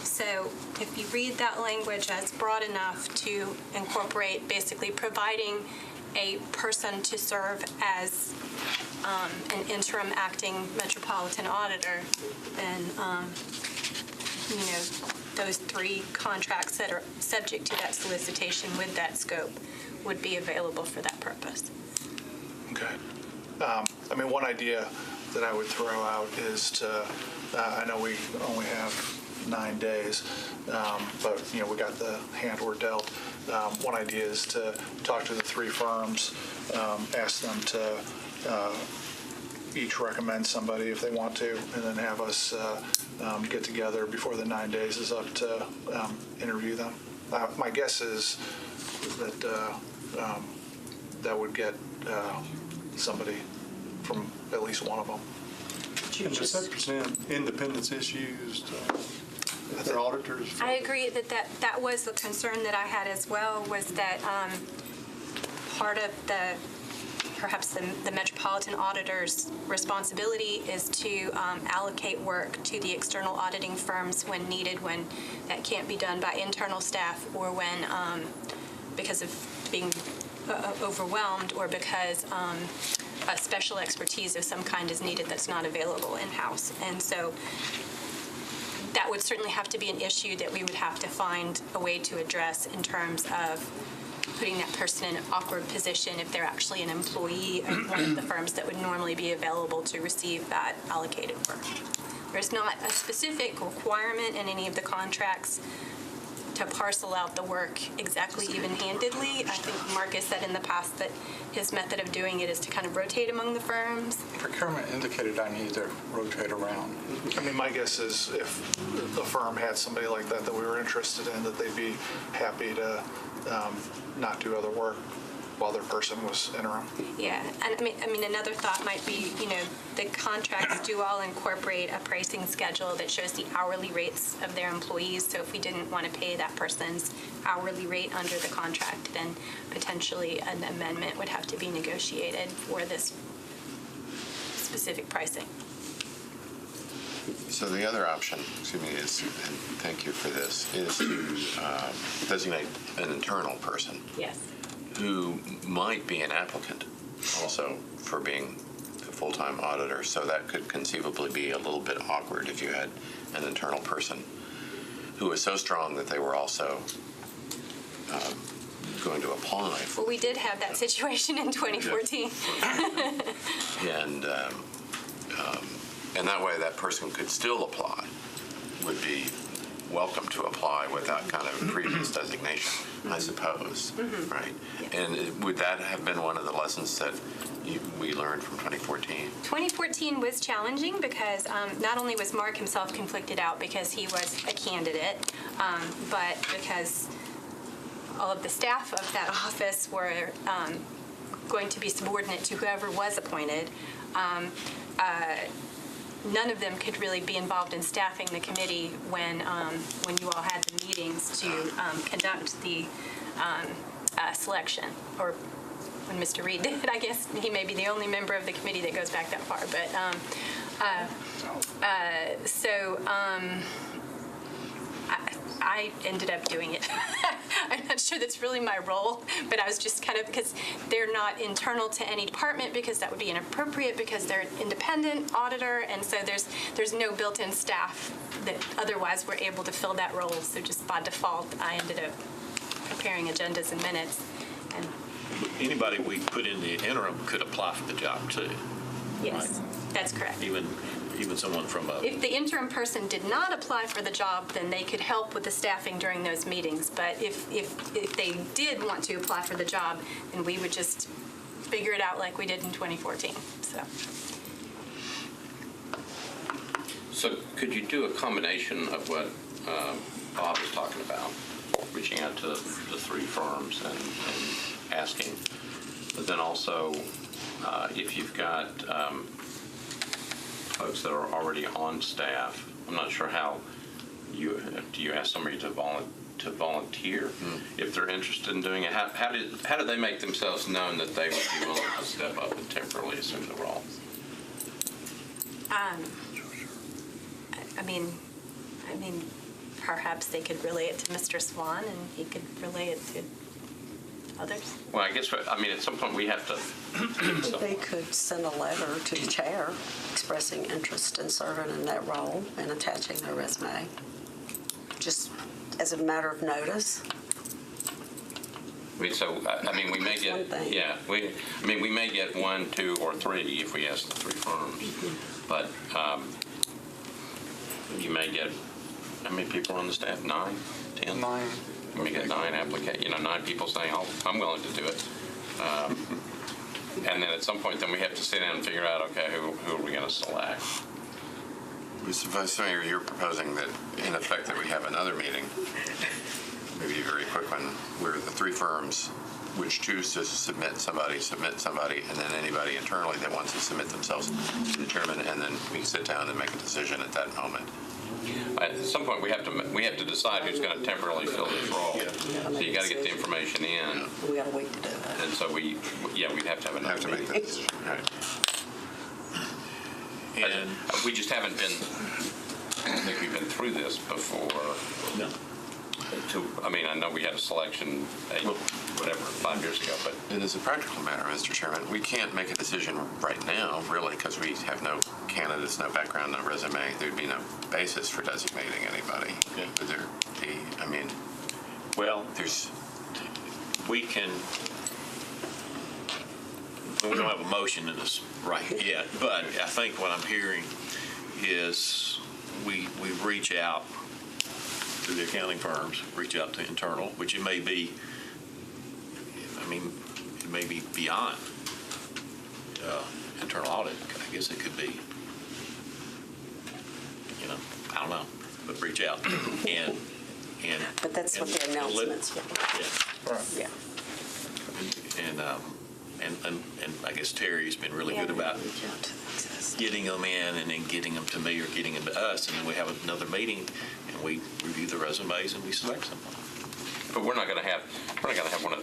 So if you read that language as broad enough to incorporate basically providing a person to serve as an interim acting metropolitan auditor, then those 3 contracts that are subject to that solicitation with that scope would be available for that purpose. Okay. One idea that I would throw out is to, I know we only have 9 days. But, we got the hand we're dealt. One idea is to talk to the 3 firms, ask them to each recommend somebody if they want to, and then have us get together before the 9 days is up to interview them. My guess is that that would get somebody from at least one of them. And does that present independence issues with their auditors? I agree that was the concern that I had as well, was that part of perhaps the Metropolitan Auditor's responsibility is to allocate work to the external auditing firms when needed, when that can't be done by internal staff, or when, because of being overwhelmed, or because a special expertise of some kind is needed that's not available in-house. And so that would certainly have to be an issue that we would have to find a way to address in terms of putting that person in an awkward position if they're actually an employee of one of the firms that would normally be available to receive that allocated work. There's not a specific requirement in any of the contracts to parcel out the work exactly even-handedly. I think Mark has said in the past that his method of doing it is to kind of rotate among the firms. Procurement indicated I need to rotate around. I mean, my guess is if the firm had somebody like that we were interested in, that they'd be happy to not do other work while their person was interim. Yeah, and I mean, another thought might be, the contracts do all incorporate a pricing schedule that shows the hourly rates of their employees. So if we didn't want to pay that person's hourly rate under the contract, then potentially an amendment would have to be negotiated for this specific pricing. So the other option, is, and thank you for this, is to designate an internal person Yes. who might be an applicant also for being a full-time auditor. So that could conceivably be a little bit awkward if you had an internal person who was so strong that they were also going to apply. Well, we did have that situation in 2014. And that way that person could still apply, would be welcome to apply with that kind of previous designation, I suppose, right? And would that have been one of the lessons that we learned from 2014? 2014 was challenging because not only was Mark himself conflicted out because he was a candidate, but because all of the staff of that office were going to be subordinate to whoever was appointed. None of them could really be involved in staffing the committee when you all had the meetings to conduct the selection, or when Mr. Reed did. I guess he may be the only member of the committee that goes back that far. But I ended up doing it. I'm not sure that's really my role, but I was just kind of, because they're not internal to any department, because that would be inappropriate, because they're an independent auditor, and so there's no built-in staff that otherwise were able to fill that role. So just by default, I ended up preparing agendas and minutes. And Anybody we put in the interim could apply for the job too. yes, that's correct. Even someone from a... If the interim person did not apply for the job, then they could help with the staffing during those meetings. But if they did want to apply for the job, then we would just figure it out like we did in 2014. So could you do a combination of what Bob was talking about, reaching out to the 3 firms and asking, but then also if you've got folks that are already on staff, I'm not sure how do you ask somebody to volunteer if they're interested in doing it? How do they make themselves known that they would be willing to step up and temporarily assume the role? I mean, perhaps they could relay it to Mr. Swan, and he could relay it to others. Well, I guess, at some point we have to... They could send a letter to the chair expressing interest in serving in that role and attaching their resume, just as a matter of notice. we may get, one thing. yeah, we may get 1, 2, or 3 if we ask the 3 firms, but you may get How many people are on the staff? 9, 10? 9. And we get 9 people saying, "Oh, I'm willing to do it." And then at some point, then we have to sit down and figure out, okay, who are we going to select? Mr. Vice Mayor, you're proposing that, in effect, that we have another meeting, maybe a very quick one, where the 3 firms which choose to submit somebody, and then anybody internally that wants to submit themselves to the chairman, and then we can sit down and make a decision at that moment. At some point, we have to decide who's going to temporarily fill this role. So you got to get the information in, We got a week to do that. and so we'd have to have another Have to make meeting. that decision. Right. And We just haven't been, I don't think we've been through this before. no. I know we had a selection, 5 years ago, but And as a practical matter, Mr. Chairman, we can't make a decision right now, really, because we have no candidates, no background, no resume. There'd be no basis for designating anybody. Okay. Would there be? I mean, Well, we don't have a motion in this right yet, but I think what I'm hearing is we reach out to the accounting firms, reach out to internal, which it may be beyond internal audit. I guess it could be, I don't know, but reach out and. But that's what the announcements were. Yeah. Yeah. And I guess Terry's been really good about getting them in and then getting them to me or getting them to us, and then we have another meeting and we review the resumes and we select someone. But we're not going to have one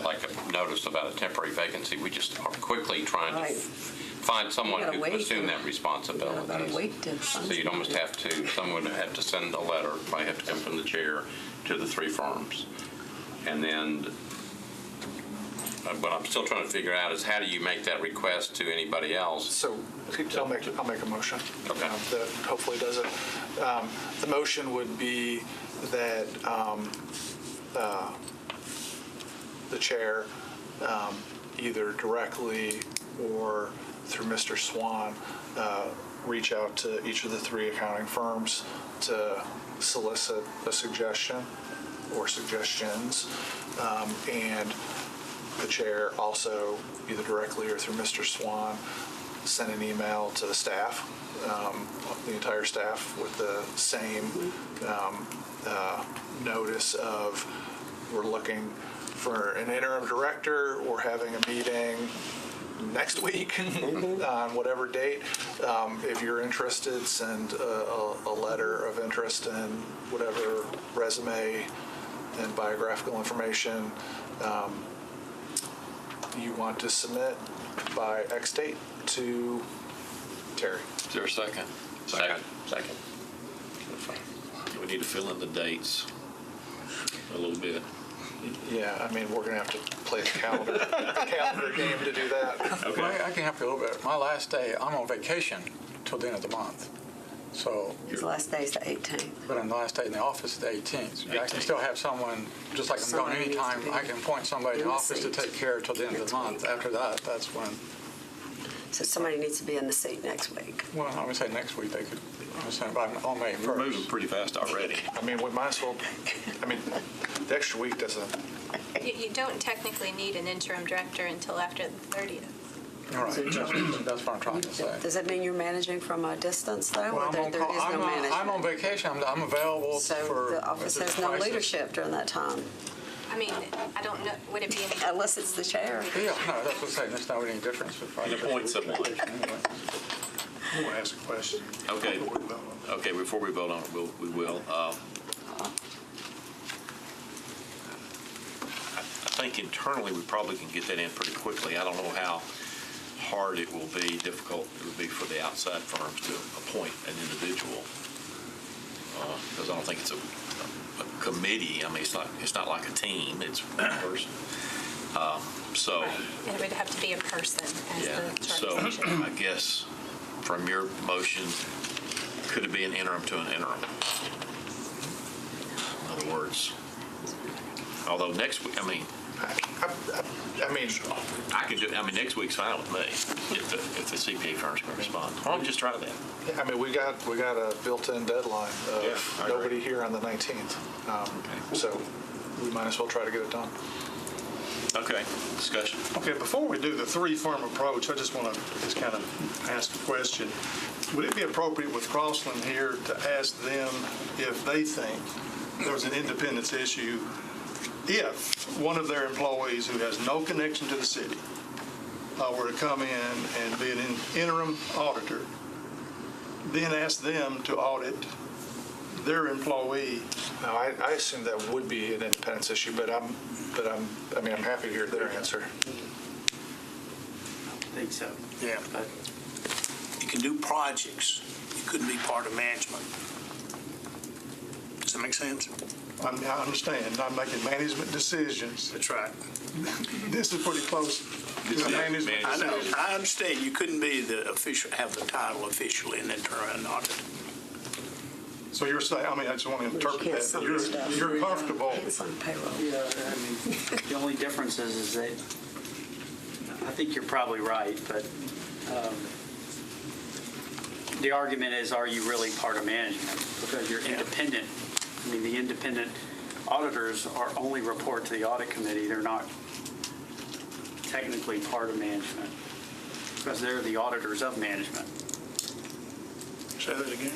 like a notice about a temporary vacancy. We just are quickly trying to Right. find someone You gotta who can wait assume for- that responsibility. About a week to. So you'd almost have to, someone would have to send a letter, might have to come from the chair to the 3 firms. And then, what I'm still trying to figure out is how do you make that request to anybody else? So I'll make a motion Okay. that hopefully does it. The motion would be that the chair, either directly or through Mr. Swan, reach out to each of the 3 accounting firms to solicit a suggestion or suggestions, and the chair also, either directly or through Mr. Swan, send an email to the staff, the entire staff, with the same notice of we're looking for an interim director, we're having a meeting next week on whatever date. If you're interested, send a letter of interest and whatever resume and biographical information you want to submit by X date to Terry. Is there a second? Second. We need to fill in the dates a little bit. Yeah, I mean, we're going to have to play the calendar game to do that. Okay. Well, I can help you a little bit. My last day, I'm on vacation till the end of the month. So, His last day is the 18th. but on the last day in the office is the 18th. I can still have someone, just like I'm going Somebody needs to anytime, be I can appoint somebody in the in the office to seat. take care till the end of the month. After that, that's when, So somebody needs to be in the seat next week. well, I would say next week they could, on May 1st. We're moving pretty fast already. I mean, we might as well, the extra week doesn't, You don't technically need an interim director until after the 30th. All right, that's what I'm trying to say. Does that mean you're managing from a distance, though, Well, or there is no management? I'm on vacation. I'm available So for. the office if it's has no crisis. leadership during that time, I mean, I don't know, would it be any? unless it's the chair. Yeah, no, that's what I'm saying. There's not any difference. If I You appoint someone. Anyway. I want to ask a question. Okay. Okay, before we vote on it, we will. I think internally, we probably can get that in pretty quickly. I don't know how hard it will be, difficult it will be for the outside firms to appoint an individual. Because I don't think it's a committee. I mean, it's not like a team, it's one person. So, And it would have to be a person as yeah, the so charter session. I guess from your motion, could it be an interim to an interim? In other words, although next week, I mean, I could do, I mean, next week's fine with me, if the CPA firm's going to respond. Why don't we just try that? I mean, we got a built-in deadline Yeah, of I agree. nobody here on the 19th. So we might as well try to get it done. Okay, discussion. Okay, before we do the three-firm approach, I just want to just kind of ask a question. Would it be appropriate with Crossland here to ask them if they think there's an independence issue if one of their employees who has no connection to the city were to come in and be an interim auditor, then ask them to audit their employee? Now, I assume that would be an independence issue, but I'm happy to hear their answer. I think so. Yeah. But You can do projects. You couldn't be part of management. Does that make sense? I understand, not making management decisions. That's right. This is pretty close to a management I know. decision. I understand. You couldn't be the official, have the title officially and then turn around and audit. So you're saying, I just want to interpret can't that, sign that stuff. you're comfortable. Can't sign payroll. yeah, the only difference is that I think you're probably right, but the argument is, are you really part of management? Because you're independent. The independent auditors are only report to the audit committee. They're not technically part of management because they're the auditors of management. Say that again?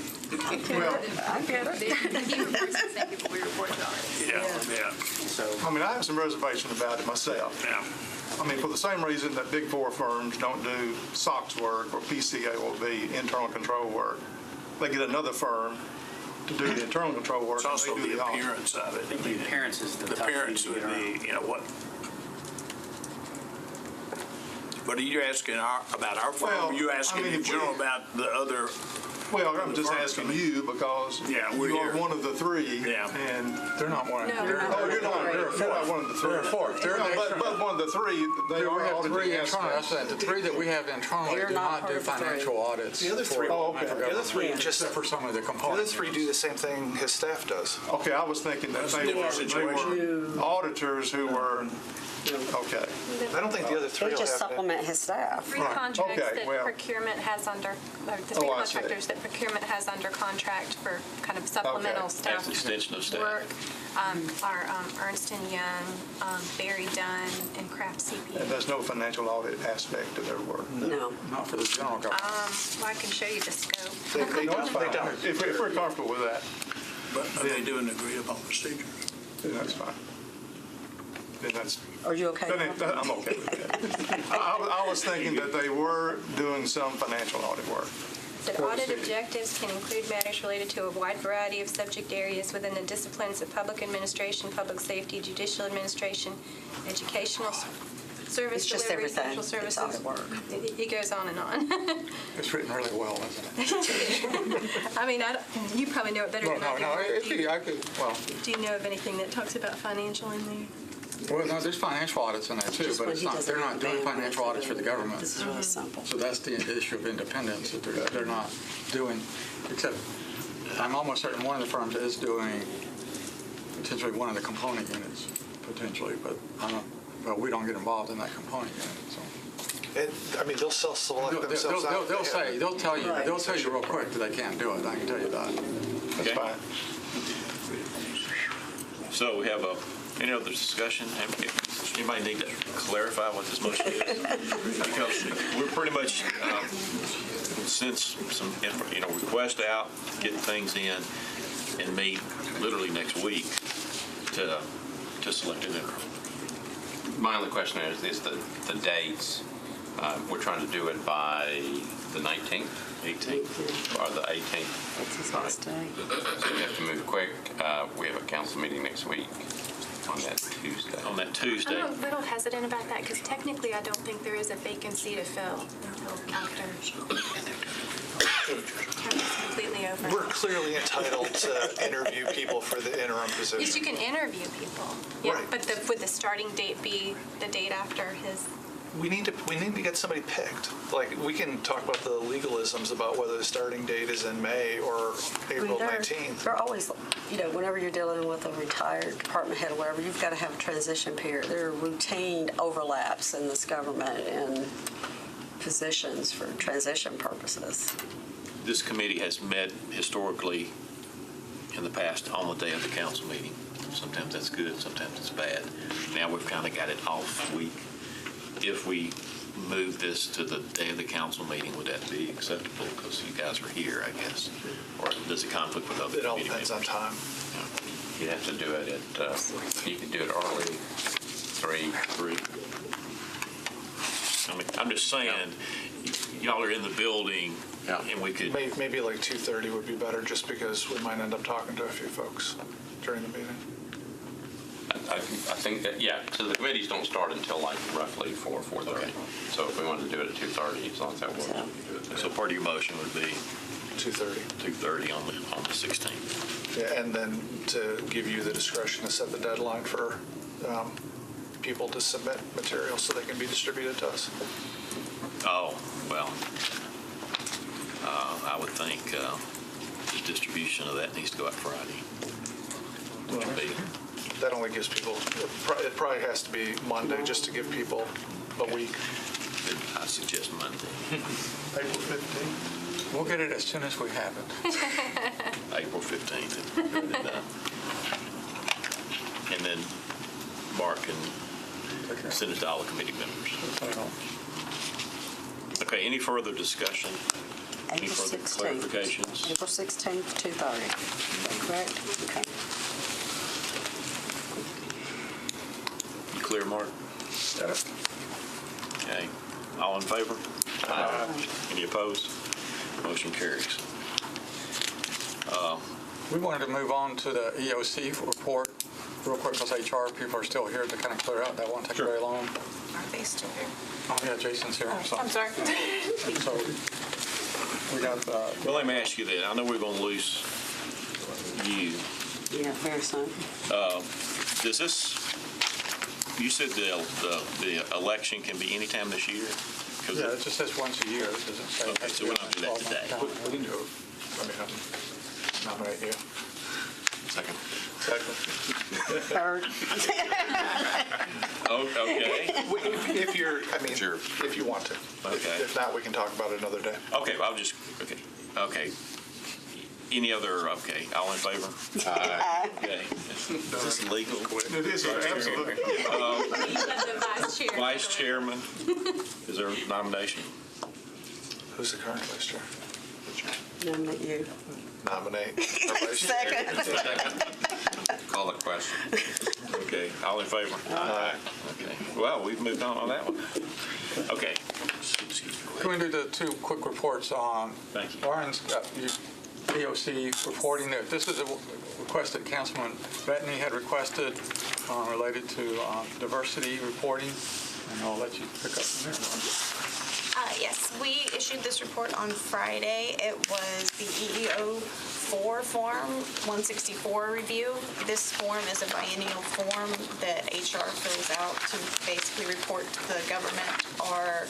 Well, I get it. He reports to the same people we report to audit. Yeah. So I have some reservation about it myself. Yeah. For the same reason that Big Four firms don't do SOX work or PCAOB, internal control work. They get another firm to do the internal control work. It's also and they do the audit. appearance of it. I think the appearance is the The tough thing appearance to would get around. be, what? What are you asking about our firm? Well, Are you asking in if we- general about the other? Well, I'm just asking you because Yeah, we're you are here. one of the three. Yeah. And They're not one. No, They're oh, you're not one of the three. They're a fourth. They're No, the- but one of the three, they we are have auditing three internal. That's aspects. it. The three that we have internally They're do not not part do of the three. financial audits. The other three- Oh, okay. for The other government, three just- except for some of the The components. other three do the same thing his staff does. Okay, I was thinking that That's a they different were auditors who were, okay. I don't think the other three They will just have to. supplement his staff. Three Right. contracts Okay, that well. procurement has under, or the three Oh, I see. contractors that procurement has under contract for kind of supplemental Okay. staff As an extension of staff. work are Ernst & Young, Barry Dunn, and Kraft And CPA. there's no financial audit aspect to their work. No. Not for the general government. Well, I can show you the scope. They No, don't. it's They fine. don't. If we're comfortable with that, But are they doing agreed upon procedure? then that's fine. Then that's, Are you okay? I'm okay with that. I was thinking that they were doing some financial audit work. Said audit objectives can include matters related to a wide variety of subject areas within the disciplines of public administration, public safety, judicial administration, educational service It's just delivery, everything. social It's services. audit work. It goes on and on. It's written really well, isn't it? I mean, you probably know it better No, than I do. no, Do you- I could, well, Do you know of anything that talks about financial in there? no, there's financial audits in there too, Just but when it's he not, doesn't they're not have doing bandwidth financial audits for the government. This is really simple. So that's the issue of independence, that they're not doing, except I'm almost certain one of the firms is doing potentially one of the component units, potentially, but we don't get involved in that component unit, so. They'll self-select themselves out. They'll tell you real quick that they can't do it, I can tell you that. That's Okay. fine. So we have any other discussion? Anybody need to clarify what this motion is? Because we're pretty much sent some request out, get things in, and meet literally next week to select an interim. My only question is the dates. We're trying to do it by the 19th, 18th. or the 18th. That's his All last right. day. So we have to move quick. We have a council meeting next week on that Tuesday. On that Tuesday. I'm a little hesitant about that because technically I don't think there is a vacancy to fill until after it's completely over. We're clearly entitled to interview people for the interim position. Yes, you can interview people. Yeah, Right. but would the starting date be the date after his we need to get somebody picked. Like, we can talk about the legalisms about whether the starting date is in May or April 19th. They're always, whenever you're dealing with a retired department head or whatever, you've got to have a transition period. There are routine overlaps in this government and positions for transition purposes. This committee has met historically in the past on the day of the council meeting. Sometimes that's good, sometimes it's bad. Now we've kind of got it off week. If we move this to the day of the council meeting, would that be acceptable? Because you guys are here, I guess. Or does it conflict with other It all committee depends on members? time. You have to do it you can do it early, 3. I mean, I'm just saying, y'all are in the building, and we could. Maybe like 2:30 would be better, just because we might end up talking to a few folks during the meeting. I think that, so the committees don't start until like roughly 4:30. Okay. So if we wanted to do it at 2:30, as long as that works, we can do it then. So part of your motion would be 2:30. 2:30 on the 16th. Yeah, and then to give you the discretion to set the deadline for people to submit materials so they can be distributed to us. Oh, well, I would think the distribution of that needs to go out Friday. Which would be, That only gives people, it probably has to be Monday, just to give people a week. I suggest Monday. April 15th. We'll get it as soon as we have it. April 15th. And then Mark can send it to all the committee members. Okay, any further discussion? Any April further 16th. clarifications? April 16th, 2:30. Is that correct? Okay. You clear, Mark? Okay. All in favor? Aye. Any opposed? Motion carries. We wanted to move on to the EOC report real quick because HR people are still here to kind of clear out. That won't take very long. Aren't they still here? Oh, yeah, Jason's here. I'm sorry. So we got, Well, let me ask you that. I know we're going to lose you. Yeah, very soon. Does this, you said the election can be any time this year? 'Cause yeah, it just says once a year. It doesn't say. Okay, so we're not doing that today. We can do it. I mean, nominate you. Second. Third. Oh, okay. If you're, Sure. if you want to. Okay. If not, we can talk about it another day. Okay, I'll just, okay. Any other, okay, all in favor? Aye. Okay. Is this legal? It is, absolutely. The vice chair. Vice chairman, is there a nomination? Who's the current vice chair? Nominate you. Nominate. our vice chair. Second. Call the question. Okay, all in favor? Aye. Okay, well, we've moved on that one. Okay. Excuse me. Can we do the two quick reports on? Thank you. Warren's got EOC reporting that this is a request that Councilman Bettany had requested related to diversity reporting, and I'll let you pick up from there. Yes, we issued this report on Friday. It was the EEO4 form, 164 review. This form is a biennial form that HR fills out to basically report to the government our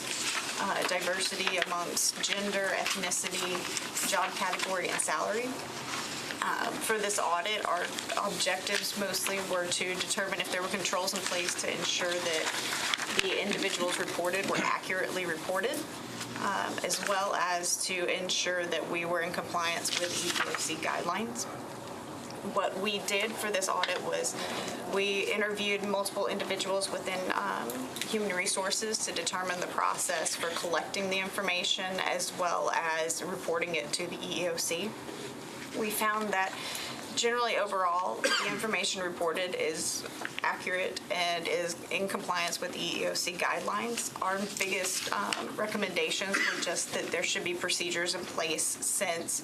diversity amongst gender, ethnicity, job category, and salary. For this audit, our objectives mostly were to determine if there were controls in place to ensure that the individuals reported were accurately reported, as well as to ensure that we were in compliance with EEOC guidelines. What we did for this audit was we interviewed multiple individuals within human resources to determine the process for collecting the information as well as reporting it to the EEOC. We found that generally overall, the information reported is accurate and is in compliance with EEOC guidelines. Our biggest recommendations were just that there should be procedures in place since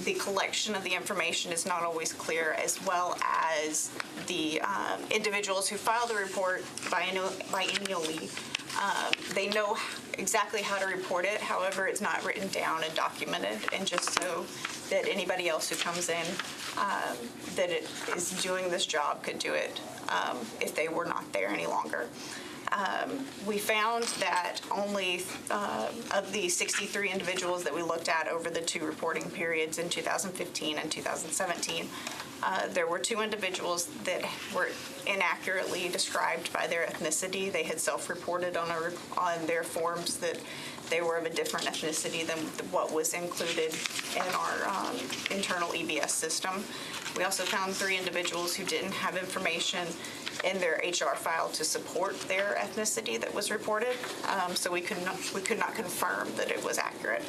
the collection of the information is not always clear, as well as the individuals who file the report biennially. They know exactly how to report it. However, it's not written down and documented, and just so that anybody else who comes in that it is doing this job could do it if they were not there any longer. We found that only of the 63 individuals that we looked at over the 2 reporting periods in 2015 and 2017, there were 2 individuals that were inaccurately described by their ethnicity. They had self-reported on their forms that they were of a different ethnicity than what was included in our internal EBS system. We also found 3 individuals who didn't have information in their HR file to support their ethnicity that was reported, so we could not confirm that it was accurate.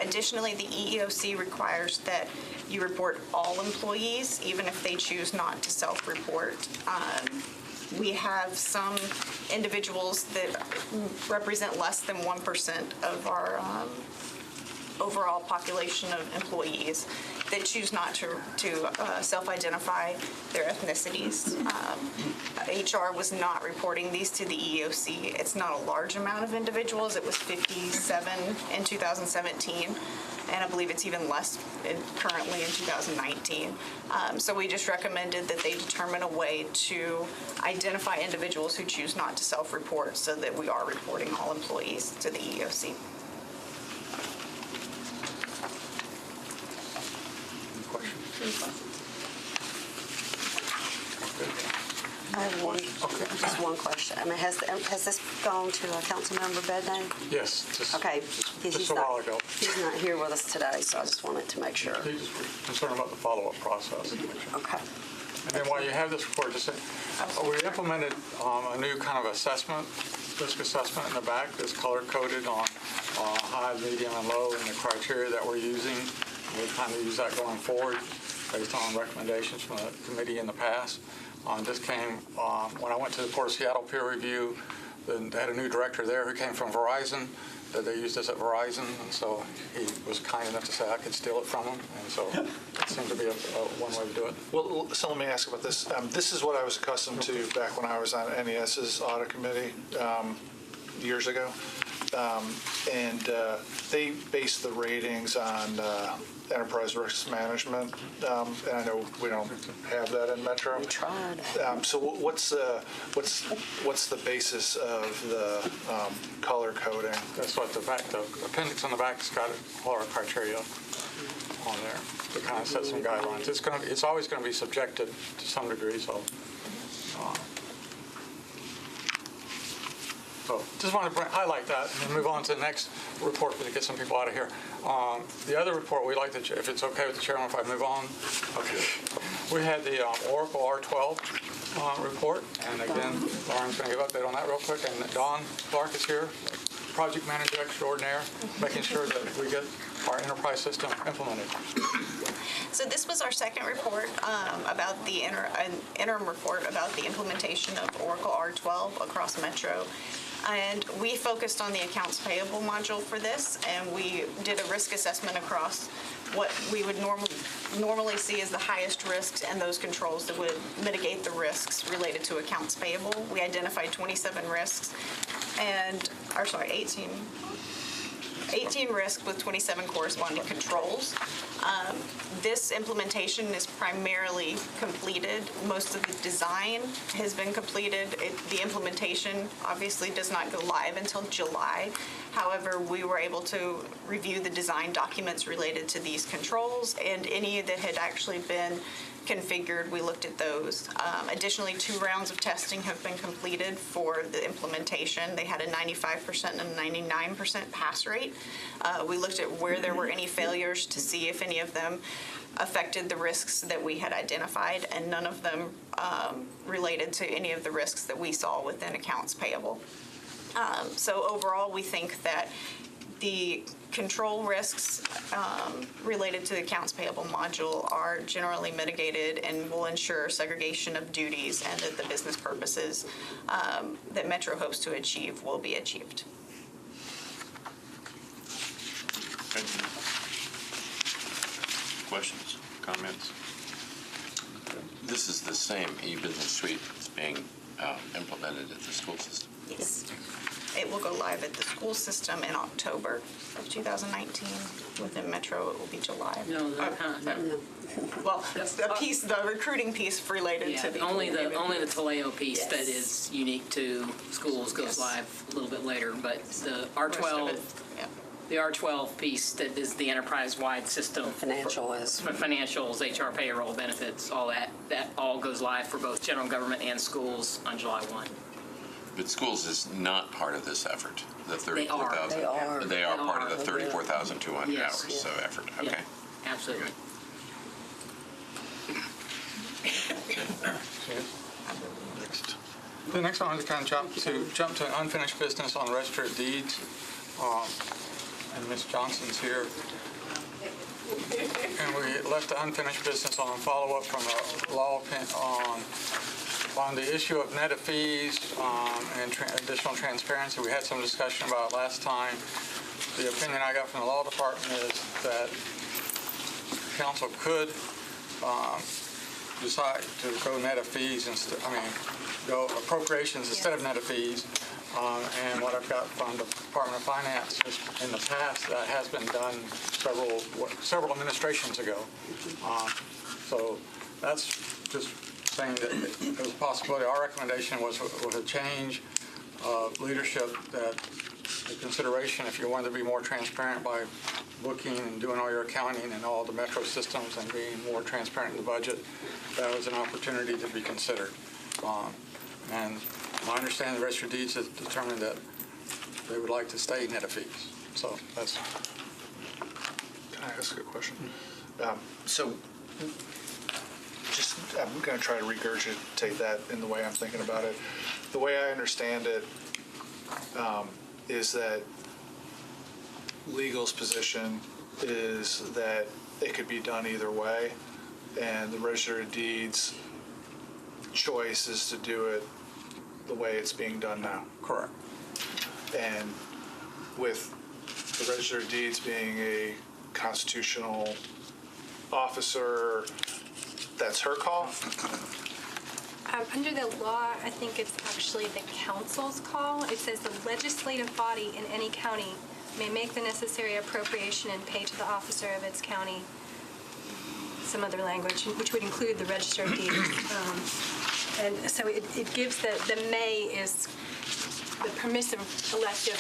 Additionally, the EEOC requires that you report all employees, even if they choose not to self-report. We have some individuals that represent less than 1% of our overall population of employees that choose not to self-identify their ethnicities. HR was not reporting these to the EEOC. It's not a large amount of individuals. It was 57 in 2017, and I believe it's even less currently in 2019. So we just recommended that they determine a way to identify individuals who choose not to self-report so that we are reporting all employees to the EEOC. I have just one question. I mean, has this gone to Councilmember Bedname? Yes. Okay. Just a while ago. He's not here with us today, so I just wanted to make sure. He's concerned about the follow-up process. Okay. And then while you have this report, just say, we implemented a new kind of assessment, risk assessment in the back that's color-coded on high, medium, and low, and the criteria that we're using. We plan to use that going forward based on recommendations from the committee in the past. This came when I went to the Port of Seattle peer review. They had a new director there who came from Verizon, that they used this at Verizon, and so he was kind enough to say I could steal it from him, and so it seemed to be one way to do it. Well, so let me ask about this. This is what I was accustomed to back when I was on NES's audit committee years ago. And they based the ratings on enterprise risk management, and I know we don't have that in Metro. We tried. So what's the basis of the color coding? That's what the appendix on the back has got all our criteria on there to kind of set some guidelines. It's always going to be subjective to some degree, so. So just want to highlight that and then move on to the next report to get some people out of here. The other report we like to, if it's okay with the chairman, if I move on. Okay. We had the Oracle R12 report, and again, Lauren's going to give an update on that real quick. And Don Clark is here, project manager extraordinaire, making sure that we get our enterprise system implemented. So this was our second report about the interim report about the implementation of Oracle R12 across Metro. And we focused on the accounts payable module for this, and we did a risk assessment across what we would normally see as the highest risks and those controls that would mitigate the risks related to accounts payable. We identified 27 risks, 18 risks with 27 corresponding controls. This implementation is primarily completed. Most of the design has been completed. The implementation obviously does not go live until July. However, we were able to review the design documents related to these controls, and any that had actually been configured, we looked at those. Additionally, 2 rounds of testing have been completed for the implementation. They had a 95% and a 99% pass rate. We looked at where there were any failures to see if any of them affected the risks that we had identified, and none of them related to any of the risks that we saw within accounts payable. So overall, we think that the control risks related to the accounts payable module are generally mitigated and will ensure segregation of duties, and that the business purposes that Metro hopes to achieve will be achieved. Questions, comments? This is the same e-business suite that's being implemented at the school system. Yes. It will go live at the school system in October of 2019. Within Metro, it will be July. No, Well, the recruiting piece related yeah, to the. only the Taleo piece that is unique to schools goes live a little bit later, but the R12. The R12 piece that is the enterprise-wide system. Financial is. Financials, HR payroll, benefits, all that all goes live for both general government and schools on July 1. But schools is not part of this effort, the They are. 34,000. They are part of the 34,200 Yes. hours of effort. Okay. Yeah, absolutely. The next one is kind of jump to unfinished business on the Register of Deeds. And Ms. Johnson's here. And we left the unfinished business on follow-up from the law on the issue of net of fees and additional transparency. We had some discussion about it last time. The opinion I got from the law department is that council could decide to go net of fees go appropriations instead of net of fees. And what I've got from the Department of Finance is in the past, that has been done several administrations ago. So that's just saying that there's a possibility. Our recommendation was a change of leadership, that the consideration, if you wanted to be more transparent by booking and doing all your accounting and all the Metro systems and being more transparent in the budget, that was an opportunity to be considered. And my understanding, the Register of Deeds has determined that they would like to stay net of fees. So that's. Can I ask a question? So I'm going to try to regurgitate that in the way I'm thinking about it. The way I understand it is that legal's position is that it could be done either way, and the Register of Deeds choice is to do it the way it's being done now. Correct. And with the Register of Deeds being a constitutional officer, that's her call? Under the law, I think it's actually the council's call. It says the legislative body in any county may make the necessary appropriation and pay to the officer of its county some other language, which would include the Register of Deeds. And so it gives the may is the permissive elective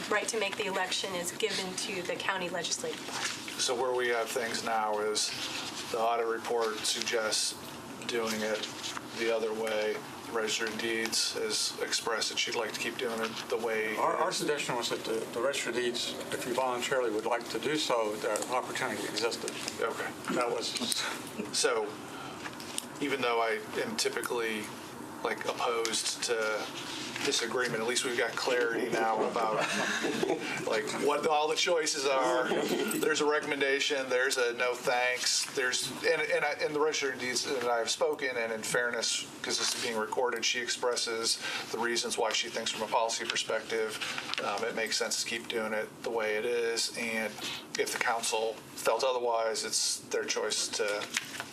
right to make the election is given to the county legislative body. So where we have things now is the audit report suggests doing it the other way. The Register of Deeds has expressed that she'd like to keep doing it the way. Our suggestion was that the Register of Deeds, if you voluntarily would like to do so, the opportunity existed. Okay. That was. So even though I am typically opposed to disagreement, at least we've got clarity now about what all the choices are. There's a recommendation, there's a no thanks, and the Register of Deeds and I have spoken, and in fairness, because this is being recorded, she expresses the reasons why she thinks from a policy perspective it makes sense to keep doing it the way it is, and if the council felt otherwise, it's their choice to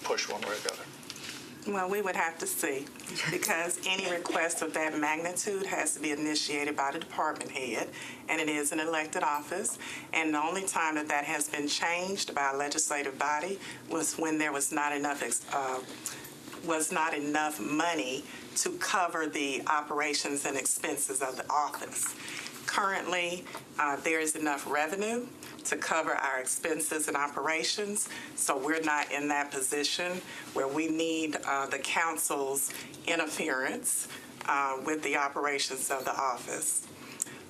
push one way or the other. Well, we would have to see, because any request of that magnitude has to be initiated by the department head, and it is an elected office. And the only time that has been changed by a legislative body was when there was not enough money to cover the operations and expenses of the office. Currently, there is enough revenue to cover our expenses and operations, so we're not in that position where we need the council's interference with the operations of the office.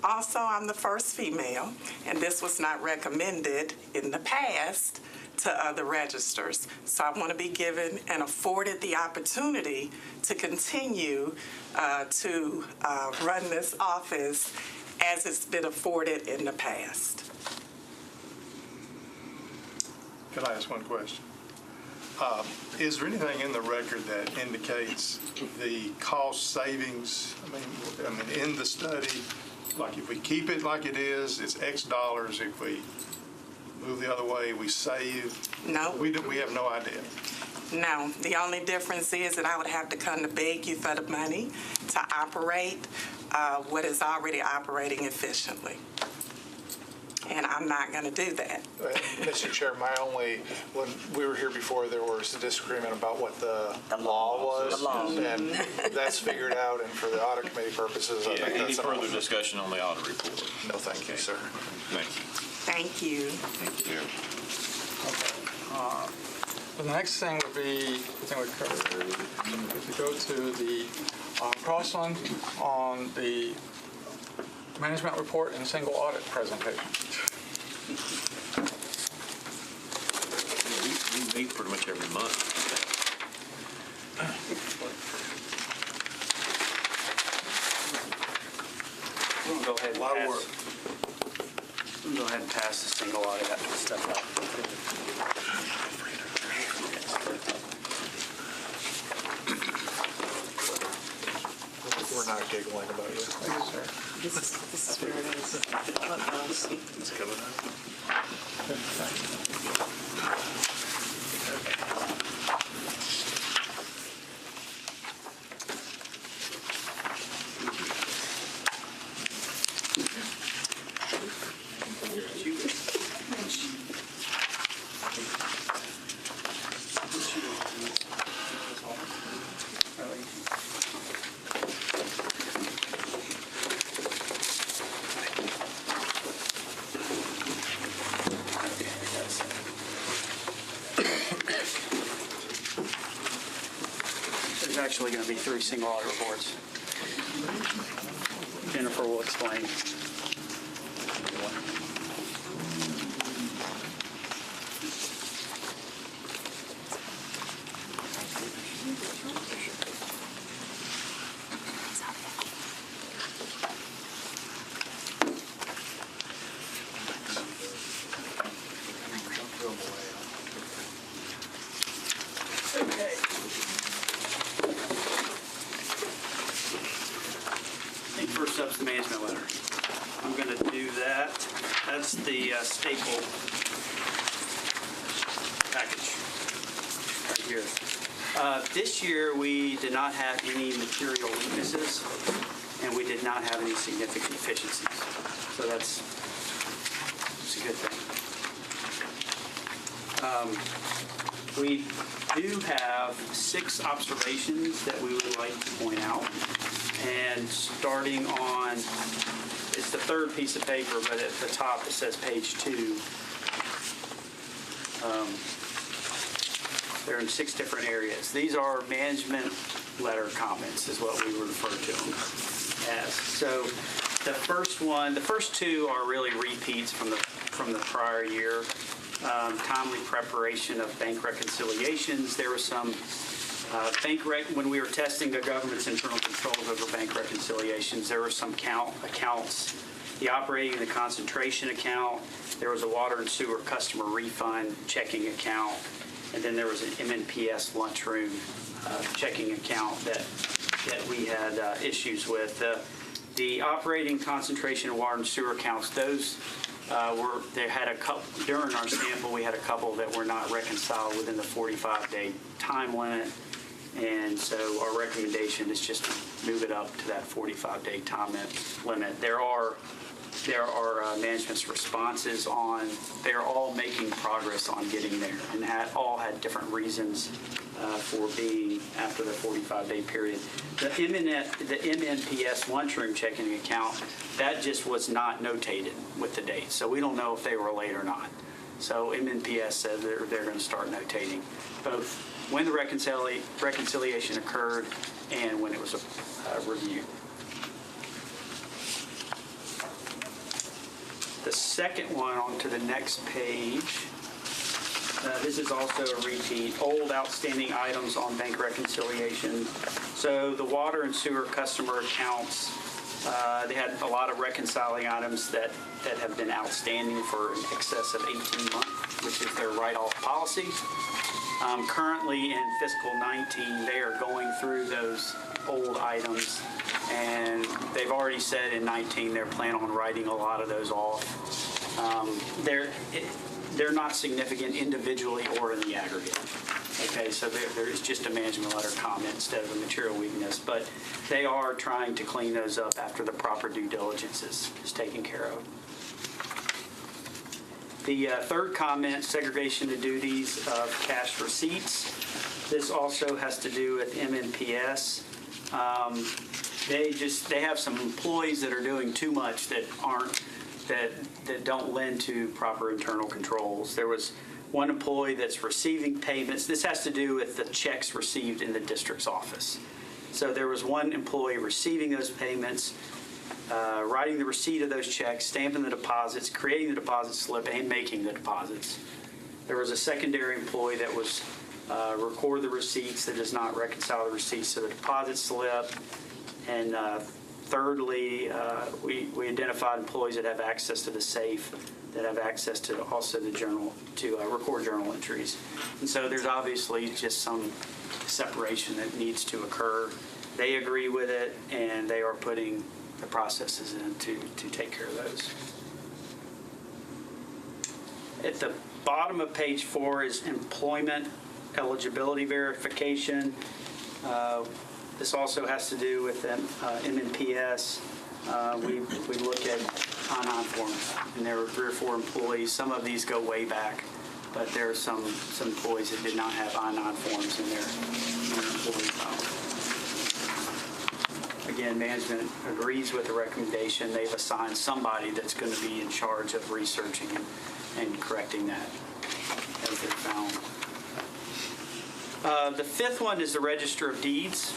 Also, I'm the first female, and this was not recommended in the past to other registers. So I want to be given and afforded the opportunity to continue to run this office as it's been afforded in the past. Can I ask one question? Is there anything in the record that indicates the cost savings? I mean, in the study, like if we keep it like it is, it's X dollars. If we move the other way, we save. No. We have no idea. No, the only difference is that I would have to come to beg you for the money to operate what is already operating efficiently. And I'm not going to do that. Mr. Chair, when we were here before, there was a disagreement about what the law was. The law. And that's figured out, and for the audit committee purposes, I think Any that's further discussion on the audit report? No, thank you, sir. Thank you. Thank you. Thank you. The next thing would be, if we go to the Crossland on the management report and single audit presentation. We meet pretty much every month. We're gonna go ahead and go ahead and pass the single audit after the stuff out. We're not giggling about you. This is where it is. It's coming up. There's actually going to be 3 single audit reports. Jennifer will explain. Okay. I think first up's the management letter. I'm going to do that. That's the staple package right here. This year, we did not have any material weaknesses, and we did not have any significant deficiencies. So that's a good thing. We do have 6 observations that we would like to point out. And starting on, it's the 3rd piece of paper, but at the top it says page 2. They're in 6 different areas. These are management letter comments is what we refer to them as. So the first 2 are really repeats from the prior year. Timely preparation of bank reconciliations. There was some when we were testing the government's internal controls over bank reconciliations, there were some accounts, the operating and the concentration account. There was a water and sewer customer refund checking account, and then there was an MNPS lunchroom checking account that we had issues with. The operating, concentration, and water and sewer accounts, those they had a couple during our sample. We had a couple that were not reconciled within the 45-day time limit, and so our recommendation is just to move it up to that 45-day time limit. There are management's responses on. They're all making progress on getting there, and all had different reasons for being after the 45-day period. The MNPS lunchroom checking account, that just was not notated with the date, so we don't know if they were late or not. So MNPS said they're going to start notating both when the reconciliation occurred and when it was reviewed. The second one onto the next page. This is also a repeat. Old outstanding items on bank reconciliation. So the water and sewer customer accounts, they had a lot of reconciling items that have been outstanding for in excess of 18 months, which is their write-off policy. Currently in fiscal 19, they are going through those old items, and they've already said in 19 they're planning on writing a lot of those off. They're not significant individually or in the aggregate. Okay, so there is just a management letter comment instead of a material weakness, but they are trying to clean those up after the proper due diligence is taken care of. The third comment, segregation of duties of cash receipts. This also has to do with MNPS. They have some employees that are doing too much that don't lend to proper internal controls. There was one employee that's receiving payments. This has to do with the checks received in the district's office. So there was one employee receiving those payments, writing the receipt of those checks, stamping the deposits, creating the deposit slip, and making the deposits. There was a secondary employee that was record the receipts that does not reconcile the receipts to the deposit slip. And thirdly, we identified employees that have access to the safe, that have access to also the journal, to record journal entries. And so there's obviously just some separation that needs to occur. They agree with it, and they are putting the processes in to take care of those. At the bottom of page 4 is employment eligibility verification. This also has to do with MNPS. We look at I-9 forms, and there were 3 or 4 employees. Some of these go way back, but there are some employees that did not have I-9 forms in their employee file. Again, management agrees with the recommendation. They've assigned somebody that's going to be in charge of researching and correcting that as they're found. The 5th one is the Register of Deeds.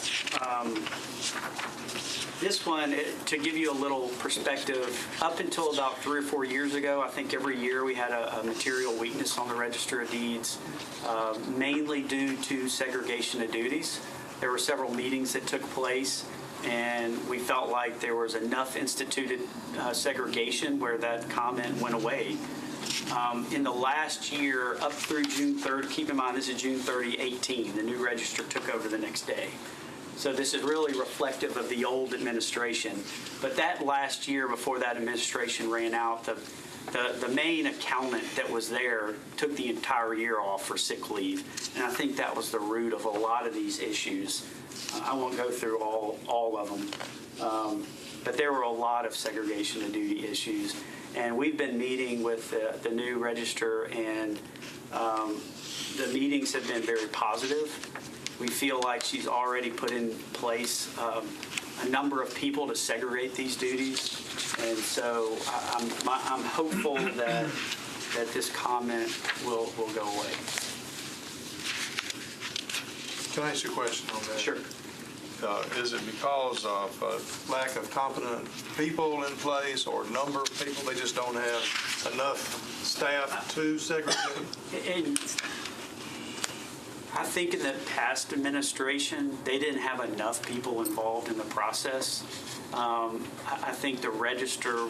This one, to give you a little perspective, up until about 3 or 4 years ago, I think every year we had a material weakness on the Register of Deeds, mainly due to segregation of duties. There were several meetings that took place, and we felt like there was enough instituted segregation where that comment went away. In the last year, up through June 3rd, keep in mind this is June 30, 18, the new register took over the next day. So this is really reflective of the old administration. But that last year before that administration ran out, the main accountant that was there took the entire year off for sick leave. And I think that was the root of a lot of these issues. I won't go through all of them. But there were a lot of segregation of duty issues. And we've been meeting with the new register, and the meetings have been very positive. We feel like she's already put in place a number of people to segregate these duties. And so I'm hopeful that this comment will go away. Can I ask you a question on that? Sure. Is it because of lack of competent people in place or number of people? They just don't have enough staff to segregate? And I think in the past administration, they didn't have enough people involved in the process. I think the register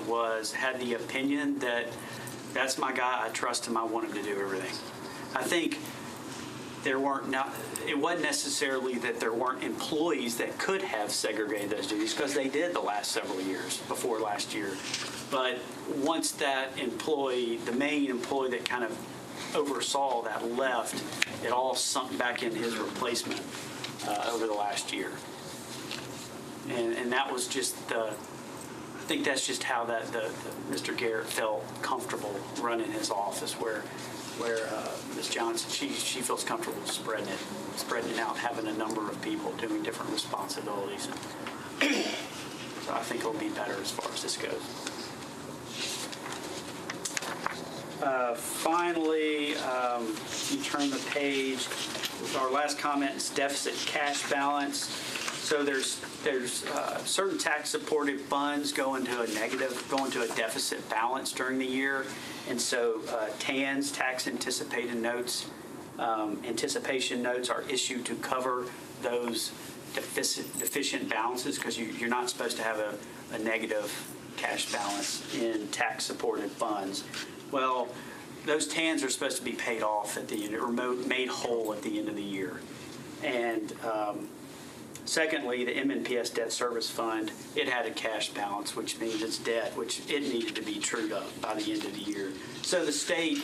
had the opinion that that's my guy, I trust him, I want him to do everything. I think it wasn't necessarily that there weren't employees that could have segregated those duties, because they did the last several years before last year. But once that employee, the main employee that kind of oversaw that left, it all sunk back in his replacement over the last year. And that was just I think that's just how Mr. Garrett felt comfortable running his office, where Ms. Johnson, she feels comfortable spreading it out, having a number of people doing different responsibilities. So I think it'll be better as far as this goes. Finally, you turn the page. Our last comment is deficit cash balance. So there's certain tax-supported funds go into a deficit balance during the year, and so TANs, tax anticipation notes, are issued to cover those deficient balances, because you're not supposed to have a negative cash balance in tax-supported funds. Well, those TANs are supposed to be paid off at the end, or made whole at the end of the year. And secondly, the MNPS debt service fund, it had a cash balance, which means it's debt, which it needed to be trued up by the end of the year. So the state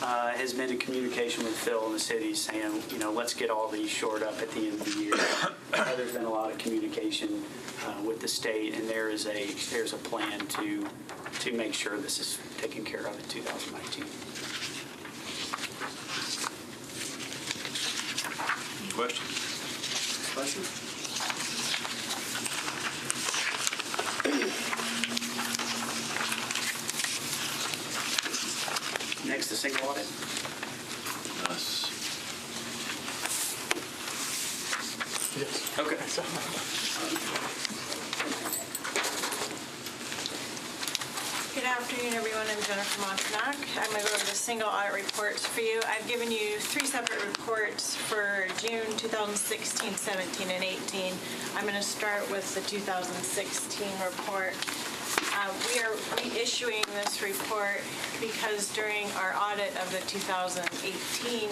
has been in communication with Phil and the city saying, let's get all these shored up at the end of the year. There's been a lot of communication with the state, and there's a plan to make sure this is taken care of in 2019. Questions? Next, the single audit. Yes. Okay. Good afternoon, everyone. I'm Jennifer Montanak. I'm going to go over the single audit reports for you. I've given you 3 separate reports for June 2016, 17, and 18. I'm going to start with the 2016 report. We are reissuing this report because during our audit of the 2018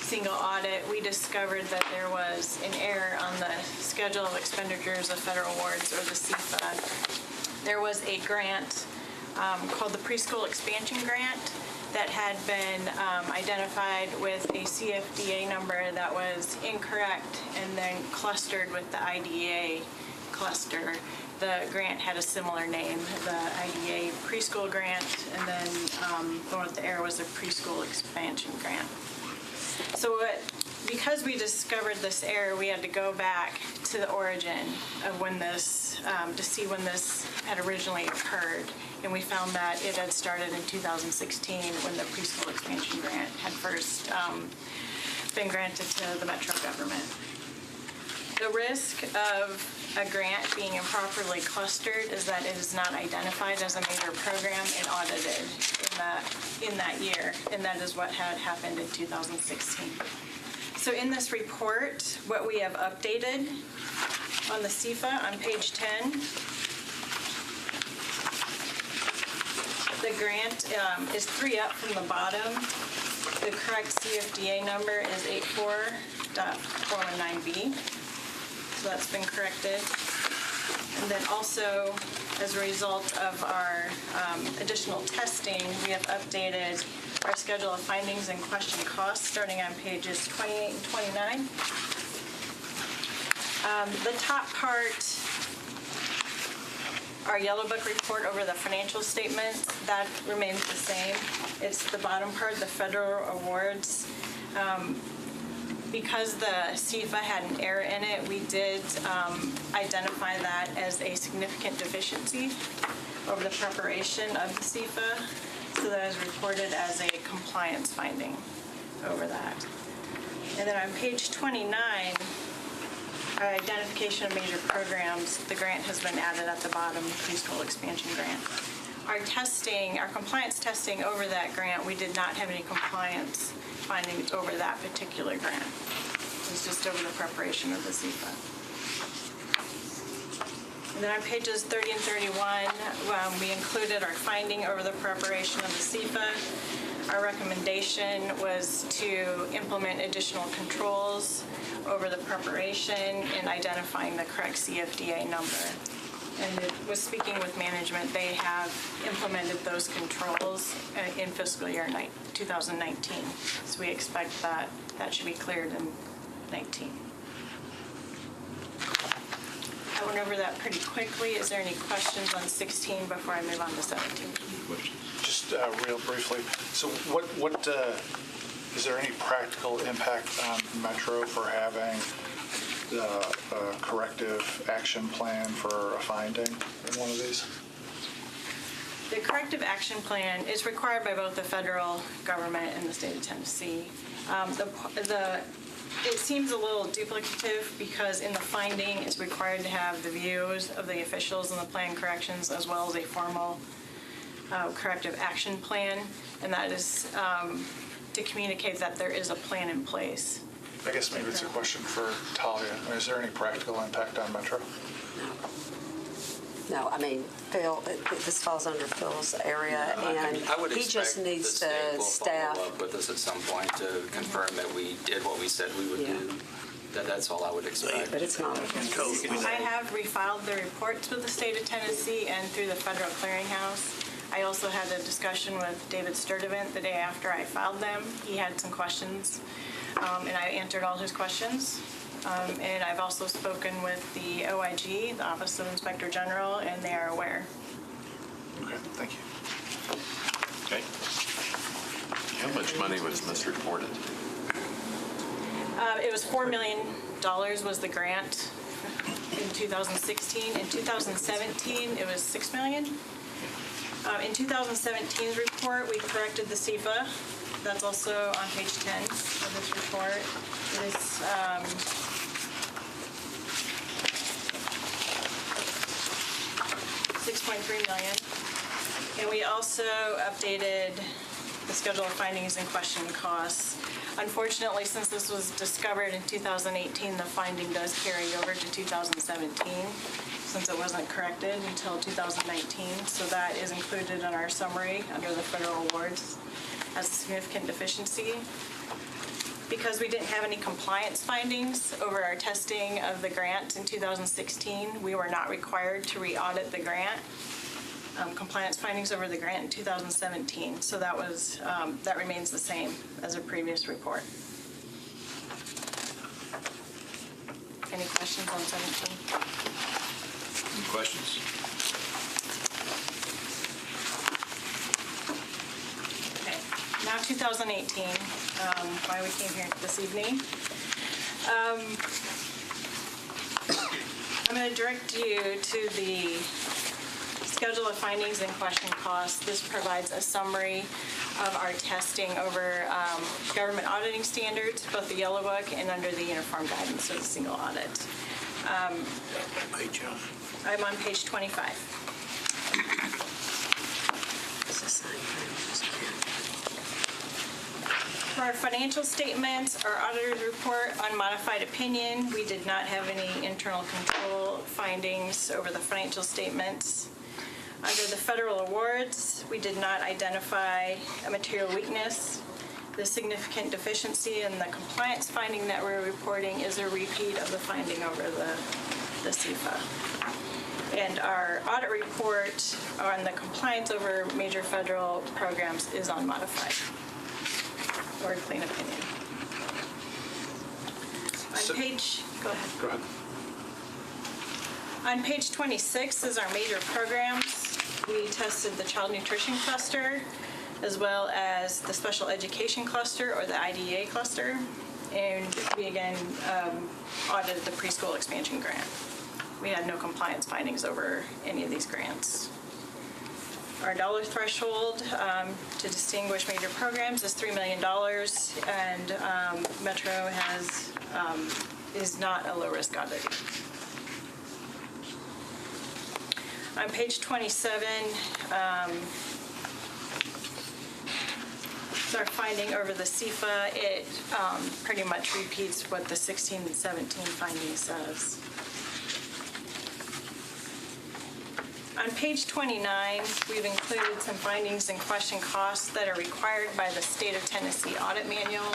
single audit, we discovered that there was an error on the schedule of expenditures of federal awards, or the CFA. There was a grant called the Preschool Expansion Grant that had been identified with a CFDA number that was incorrect and then clustered with the IDEA cluster. The grant had a similar name, the IDEA preschool grant, and then the one with the error was the preschool expansion grant. So because we discovered this error, we had to go back to the origin of when this, to see when this had originally occurred. And we found that it had started in 2016 when the preschool expansion grant had first been granted to the Metro government. The risk of a grant being improperly clustered is that it is not identified as a major program and audited in that year, and that is what had happened in 2016. So in this report, what we have updated on the CFA on page 10, the grant is 3 up from the bottom. The correct CFDA number is 84.419B. So that's been corrected. And then also, as a result of our additional testing, we have updated our schedule of findings and question costs starting on pages 28 and 29. The top part, our Yellow Book report over the financial statements, that remains the same. It's the bottom part, the federal awards. Because the CFA had an error in it, we did identify that as a significant deficiency over the preparation of the CFA, so that is reported as a compliance finding over that. And then on page 29, our identification of major programs, the grant has been added at the bottom, preschool expansion grant. Our testing, our compliance testing over that grant, we did not have any compliance findings over that particular grant. It was just over the preparation of the CFA. And then on pages 30 and 31, we included our finding over the preparation of the CFA. Our recommendation was to implement additional controls over the preparation and identifying the correct CFDA number. And it was speaking with management, they have implemented those controls in fiscal year 2019. So we expect that should be cleared in 19. I went over that pretty quickly. Is there any questions on 16 before I move on to 17? Just real briefly, so what is there any practical impact on Metro for having a corrective action plan for a finding in one of these? The corrective action plan is required by both the federal government and the state of Tennessee. It seems a little duplicative because in the finding, it's required to have the views of the officials in the plan corrections as well as a formal corrective action plan, and that is to communicate that there is a plan in place. I guess maybe it's a question for Talia. I mean, is there any practical impact on Metro? No, I mean, Phil, this falls under Phil's area, and I would he just expect needs the state to will staff. follow up with us at some point to confirm that we did what we said we would do. That's all I would expect. But it's not. I have refiled the reports with the state of Tennessee and through the Federal Clearinghouse. I also had a discussion with David Sturdivant the day after I filed them. He had some questions, and I answered all his questions. And I've also spoken with the OIG, the Office of Inspector General, and they are aware. Okay, thank you. Okay. How much money was misreported? It was $4 million was the grant in 2016. In 2017, it was $6 million. In 2017's report, we corrected the CFA. That's also on page 10 of this report. It is $6.3 million. And we also updated the schedule of findings and question costs. Unfortunately, since this was discovered in 2018, the finding does carry over to 2017, since it wasn't corrected until 2019. So that is included in our summary under the federal awards as a significant deficiency. Because we didn't have any compliance findings over our testing of the grant in 2016, we were not required to re-audit the grant. Compliance findings over the grant in 2017. So that was that remains the same as a previous report. Any questions on 17? Any questions? Okay. Now 2018. Why we came here this evening. I'm going to direct you to the schedule of findings and question costs. This provides a summary of our testing over government auditing standards, both the Yellow Book and under the Uniform Guidance of the Single Audit. I'm on page 25. For our financial statements, our auditor's report, unmodified opinion, we did not have any internal control findings over the financial statements. Under the federal awards, we did not identify a material weakness. The significant deficiency in the compliance finding that we're reporting is a repeat of the finding over the CFA. And our audit report on the compliance over major federal programs is unmodified, or a clean opinion. On page, go ahead. Go ahead. On page 26 is our major programs. We tested the child nutrition cluster, as well as the special education cluster, or the IDEA cluster. And we again audited the preschool expansion grant. We had no compliance findings over any of these grants. Our dollar threshold to distinguish major programs is $3 million, and Metro is not a low-risk audit. On page 27, it's our finding over the CFA. It pretty much repeats what the 16 and 17 finding says. On page 29, we've included some findings and question costs that are required by the State of Tennessee Audit Manual.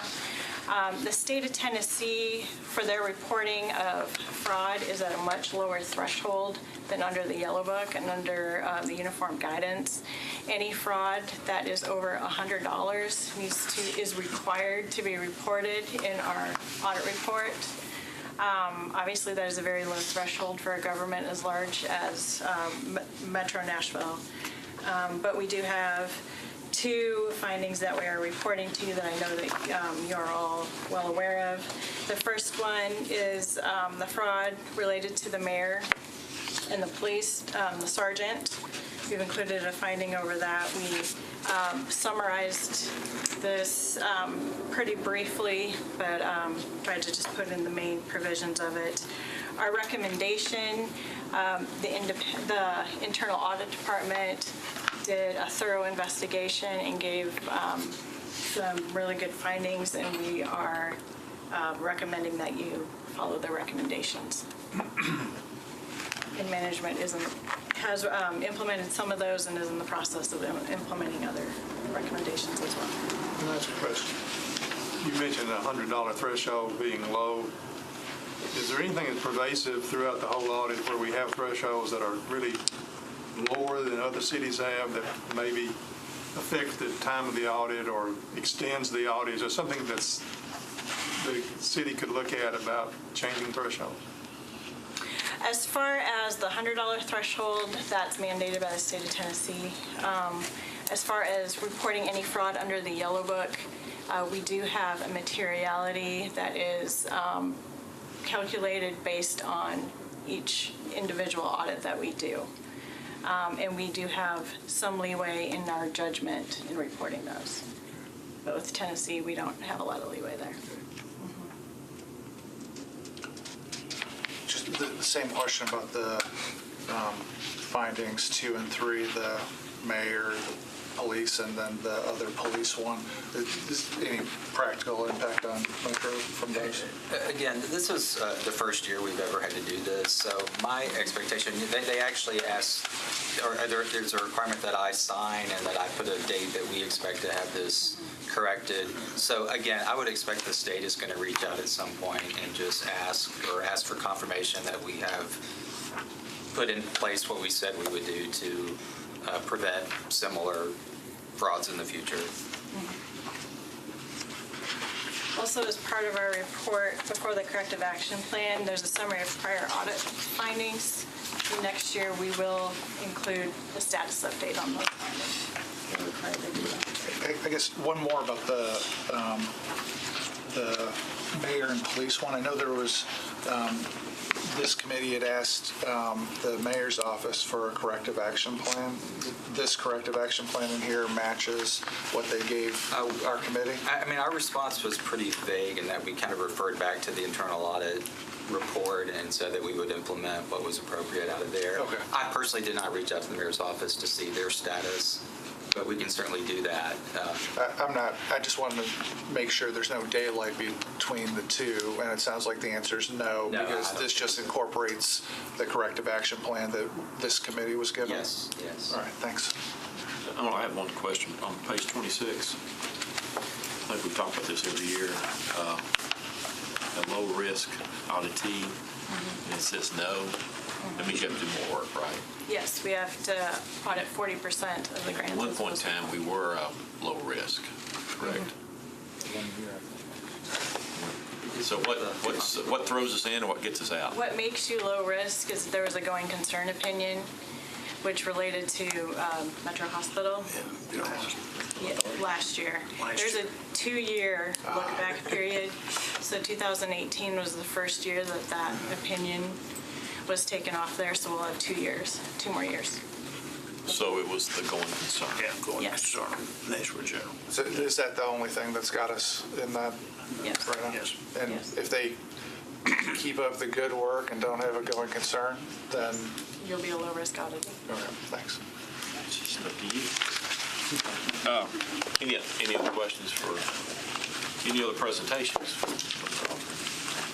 The State of Tennessee, for their reporting of fraud, is at a much lower threshold than under the Yellow Book and under the Uniform Guidance. Any fraud that is over $100 is required to be reported in our audit report. Obviously, that is a very low threshold for a government as large as Metro Nashville. But we do have two findings that we are reporting to you that I know that you're all well aware of. The first one is the fraud related to the mayor and the police, the sergeant. We've included a finding over that. We summarized this pretty briefly, but tried to just put in the main provisions of it. Our recommendation, the Internal Audit Department did a thorough investigation and gave some really good findings, and we are recommending that you follow their recommendations. And management has implemented some of those and is in the process of implementing other recommendations as well. Can I ask a question? You mentioned a $100 threshold being low. Is there anything that's pervasive throughout the whole audit where we have thresholds that are really lower than other cities have that maybe affects the time of the audit or extends the audit, or something that's the city could look at about changing thresholds? As far as the $100 threshold, that's mandated by the state of Tennessee. As far as reporting any fraud under the Yellow Book, we do have a materiality that is calculated based on each individual audit that we do. And we do have some leeway in our judgment in reporting those. But with Tennessee, we don't have a lot of leeway there. Just the same question about the findings 2 and 3, the mayor, the police, and then the other police one. Is any practical impact on Metro from those? Again, this is the first year we've ever had to do this, so my expectation, they actually asked, or there's a requirement that I sign and that I put a date that we expect to have this corrected. So again, I would expect the state is going to reach out at some point and just ask for confirmation that we have put in place what we said we would do to prevent similar frauds in the future. Also, as part of our report before the corrective action plan, there's a summary of prior audit findings. Next year, we will include a status update on those findings. We're required to do that. I guess one more about the mayor and police one. I know there was, this committee had asked the mayor's office for a corrective action plan. This corrective action plan in here matches what they gave our committee? I mean, our response was pretty vague in that we kind of referred back to the internal audit report and said that we would implement what was appropriate out of there. Okay. I personally did not reach out to the mayor's office to see their status, but we can certainly do that. I just wanted to make sure there's no daylight between the two, and it sounds like the answer is no, because this just incorporates the corrective action plan that this committee was given? Yes, yes. All right, thanks. I have one question. On page 26, I think we talk about this every year, a low-risk auditee, and it says no. That means you have to do more work, right? Yes, we have to audit 40% of the grants. At one point in time, we were low risk, correct? So what throws us in and what gets us out? What makes you low risk is there was a going concern opinion, which related to Metro Hospital. Last year. There's a 2-year look-back period. So 2018 was the first year that opinion was taken off there, so we'll have 2 years, 2 more years. So it was the going concern. Yeah, going Yes. concern, Nashville General. So is that the only thing that's got us in that Yes. right now? Yes. And Yes. if they keep up the good work and don't have a going concern, then, You'll be a low-risk audit. okay, thanks. It's just up to you. Any other questions for, any other presentations?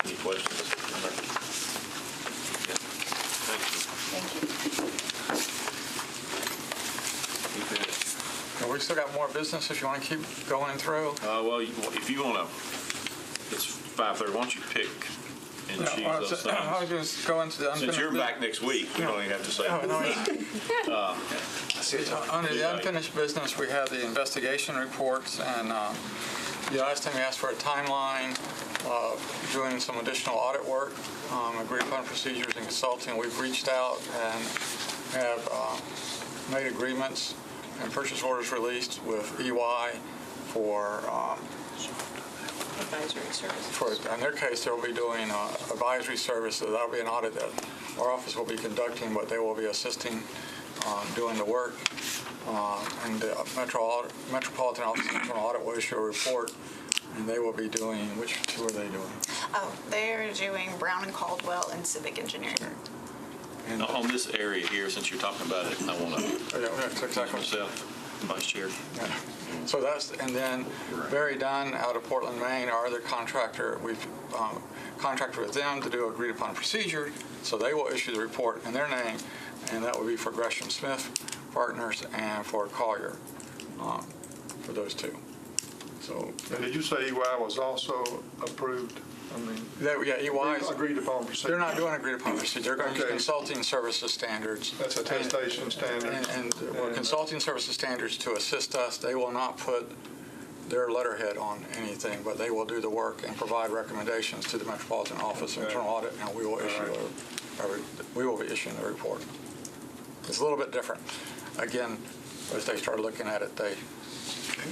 Any questions? Yeah. Thank you. Thank you. You finished? We still got more business if you want to keep going through. Well, if you want to, it's 5:30. Why don't you pick and choose those I'll things? just go into the Since you're back next week, you don't even have to say. Under the unfinished business, we have the investigation reports, and last time we asked for a timeline of doing some additional audit work, agreed upon procedures and consulting. We've reached out and have made agreements and purchase orders released with EY for Advisory services. in their case, they'll be doing advisory services. That'll be an audit that our office will be conducting, but they will be assisting doing the work. And the Metropolitan Office of Internal Audit will issue a report, and they will be doing, which two are they doing? Oh, they're doing Brown and Caldwell and civic engineering. And On this area here, since you're talking about it, I want to that's exactly. myself, Vice Chair. Yeah. So that's, and then Barry Dunn out of Portland, Maine, our other contractor, we've contracted with them to do agreed upon procedure, so they will issue the report in their name, and that will be for Gresham Smith Partners and for Collier, for those two. So, And did you say EY was also approved I mean, EY's agreed upon procedure. They're not doing agreed upon procedure. They're going to use Okay. consulting services standards. That's attestation standard. And we're consulting services standards to assist us. They will not put their letterhead on anything, but they will do the work and provide recommendations to the Metropolitan Office of Internal Audit, and we will be issuing the report. It's a little bit different. Again, as they start looking at it, they...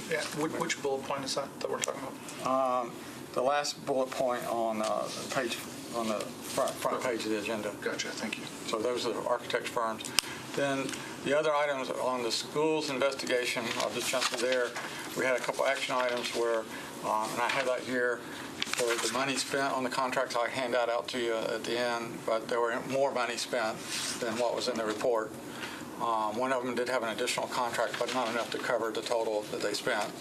Yeah, which bullet point is that we're talking about? The last bullet point on the front page of the agenda. Gotcha, thank you. So those are the architect firms. Then the other items on the schools investigation, I'll just jump to there. We had a couple action items where, and I have that here, for the money spent on the contracts I hand that out to you at the end, but there were more money spent than what was in the report. One of them did have an additional contract, but not enough to cover the total that they spent.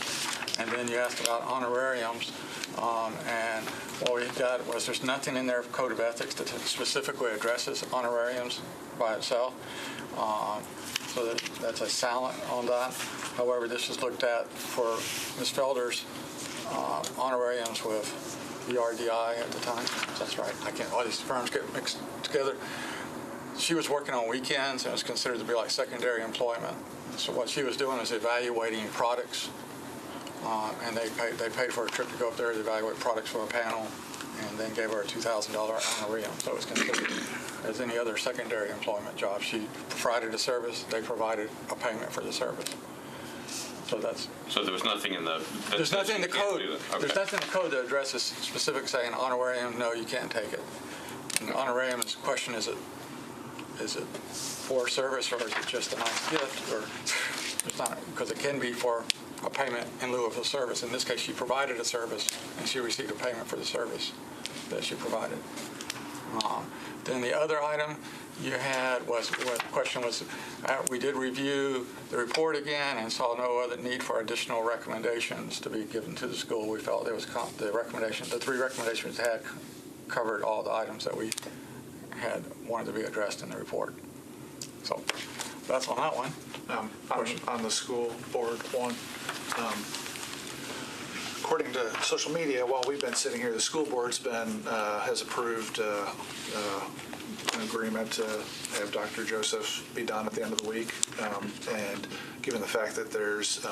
And then you asked about honorariums, and what we got was there's nothing in their code of ethics that specifically addresses honorariums by itself. So that's a silent on that. However, this is looked at for Ms. Felder's honorariums with the RDI at the time. That's right. I can't. All these firms get mixed together. She was working on weekends and was considered to be like secondary employment. So what she was doing is evaluating products, and they paid for a trip to go up there to evaluate products for a panel, and then gave her a $2,000 honorarium. So it was considered as any other secondary employment job. She provided a service. They provided a payment for the service. So that's. So there was nothing in the. There's nothing in the code. Okay. There's nothing in the code that addresses specific saying honorarium. No, you can't take it. And the honorarium is question: is it for service, or is it just a nice gift? Or it's not, because it can be for a payment in lieu of a service. In this case, she provided a service, and she received a payment for the service that she provided. Then the other item you had was, the question was, we did review the report again and saw no other need for additional recommendations to be given to the school. We felt there was the three recommendations had covered all the items that we had wanted to be addressed in the report. So that's on that one. On the school board one, according to social media, while we've been sitting here, the school board's has approved an agreement to have Dr. Joseph be done at the end of the week. And given the fact that there's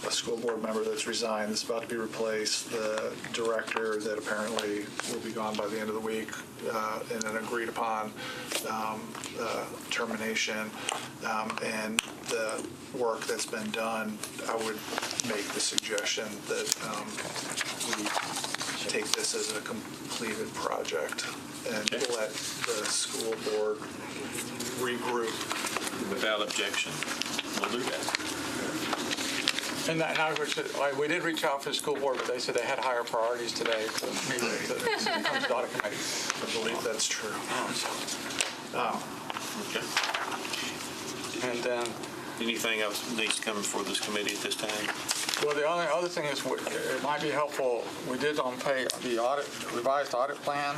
a school board member that's resigned, that's about to be replaced, the director that apparently will be gone by the end of the week, in an agreed upon termination, and the work that's been done, I would make the suggestion that we take this as a completed project and let the school board regroup. Without objection, we'll do that. And we did reach out for the school board, but they said they had higher priorities today to meet with the audit committee. I believe that's true. Okay. And then, anything else needs to come before this committee at this time? well, the only other thing is, it might be helpful, we did on the revised audit plan,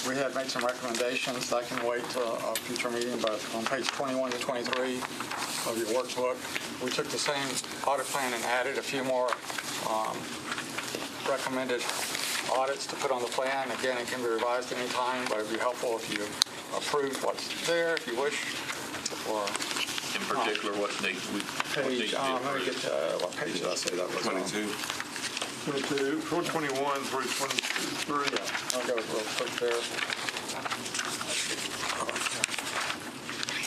we had made some recommendations. I can wait till a future meeting, but on page 21 to 23 of your workbook, we took the same audit plan and added a few more recommended audits to put on the plan. Again, it can be revised any time, but it'd be helpful if you approved what's there, if you wish, or... In particular, what needs to be let me get to, what page did I say that was 22. 22, 421 through 23. Yeah, I'll go real quick there.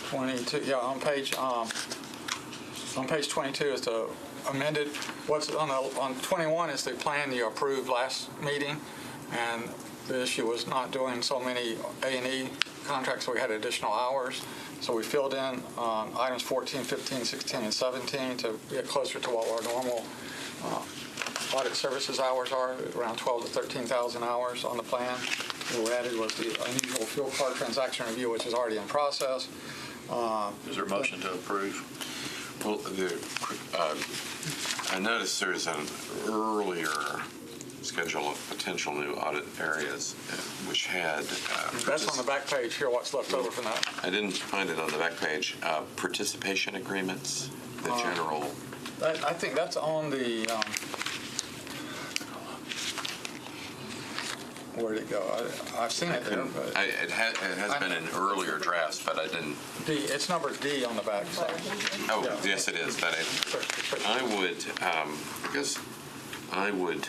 22, yeah, on page 22 is the amended. What's on 21 is the plan you approved last meeting, and the issue was not doing so many A&E contracts, so we had additional hours. So we filled in items 14, 15, 16, and 17 to get closer to what our normal audit services hours are, around 12 to 13,000 hours on the plan. What we added was the unusual fuel card transaction review, which is already in process. Is there a motion to approve? Well, I noticed there's an earlier schedule of potential new audit areas, which had... That's on the back page here, what's left over from that. I didn't find it on the back page. Participation agreements, the general... I think that's on the... Where'd it go? I've seen it there, but It has been in earlier drafts, but I didn't. D. It's number D on the back side. Oh, yes, it is. But I would,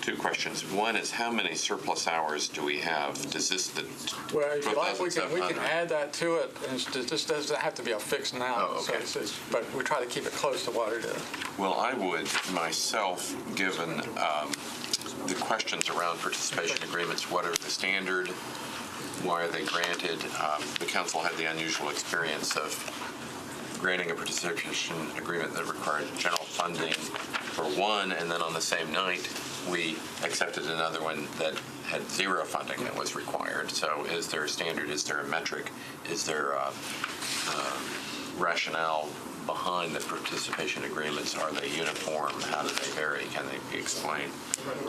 two questions. One is, how many surplus hours do we have? Does this Well, if you like, we can add that to it, and it just doesn't have to be a fixed now. Oh, okay. But we try to keep it close to what it is. Well, I would myself, given the questions around participation agreements, what are the standard? Why are they granted? The council had the unusual experience of granting a participation agreement that required general funding for one, and then on the same night, we accepted another one that had zero funding that was required. So is there a standard? Is there a metric? Is there a rationale behind the participation agreements? Are they uniform? How do they vary? Can they be explained?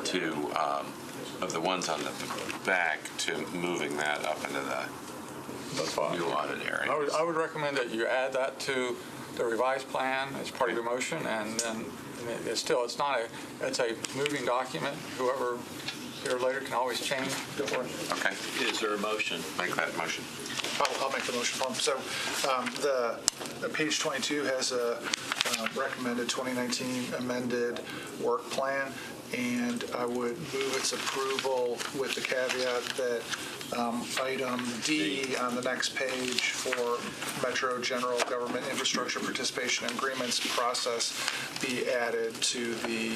To, of the ones on the back, to moving that up into the new audit area. I would recommend that you add that to the revised plan as part of your motion, and then it's a moving document. Whoever here later can always change. Okay. Is there a motion? Make that motion. I'll make the motion for him. So the page 22 has a recommended 2019 amended work plan, and I would move its approval with the caveat that item D on the next page for Metro General Government Infrastructure Participation Agreements process be added to the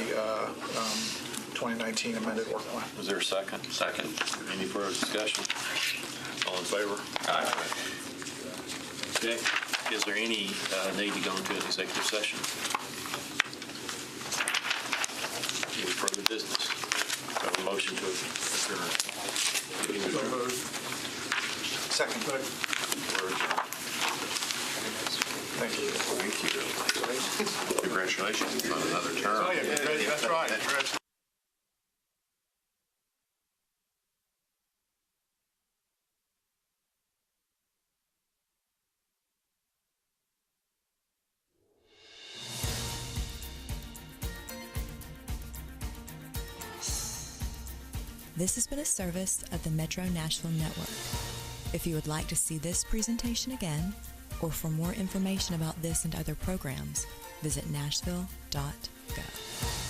2019 amended work plan. Is there a second? Second. Any further discussion? All in favor? Aye. Okay. Is there any need to go into an executive session? Any further business? Have a motion to adjourn. Second. Thank you. Thank you. Congratulations on another term. Oh, yeah, that's right. Congrats. This has been a service of the Metro Nashville Network. If you would like to see this presentation again, or for more information about this and other programs, visit nashville.gov.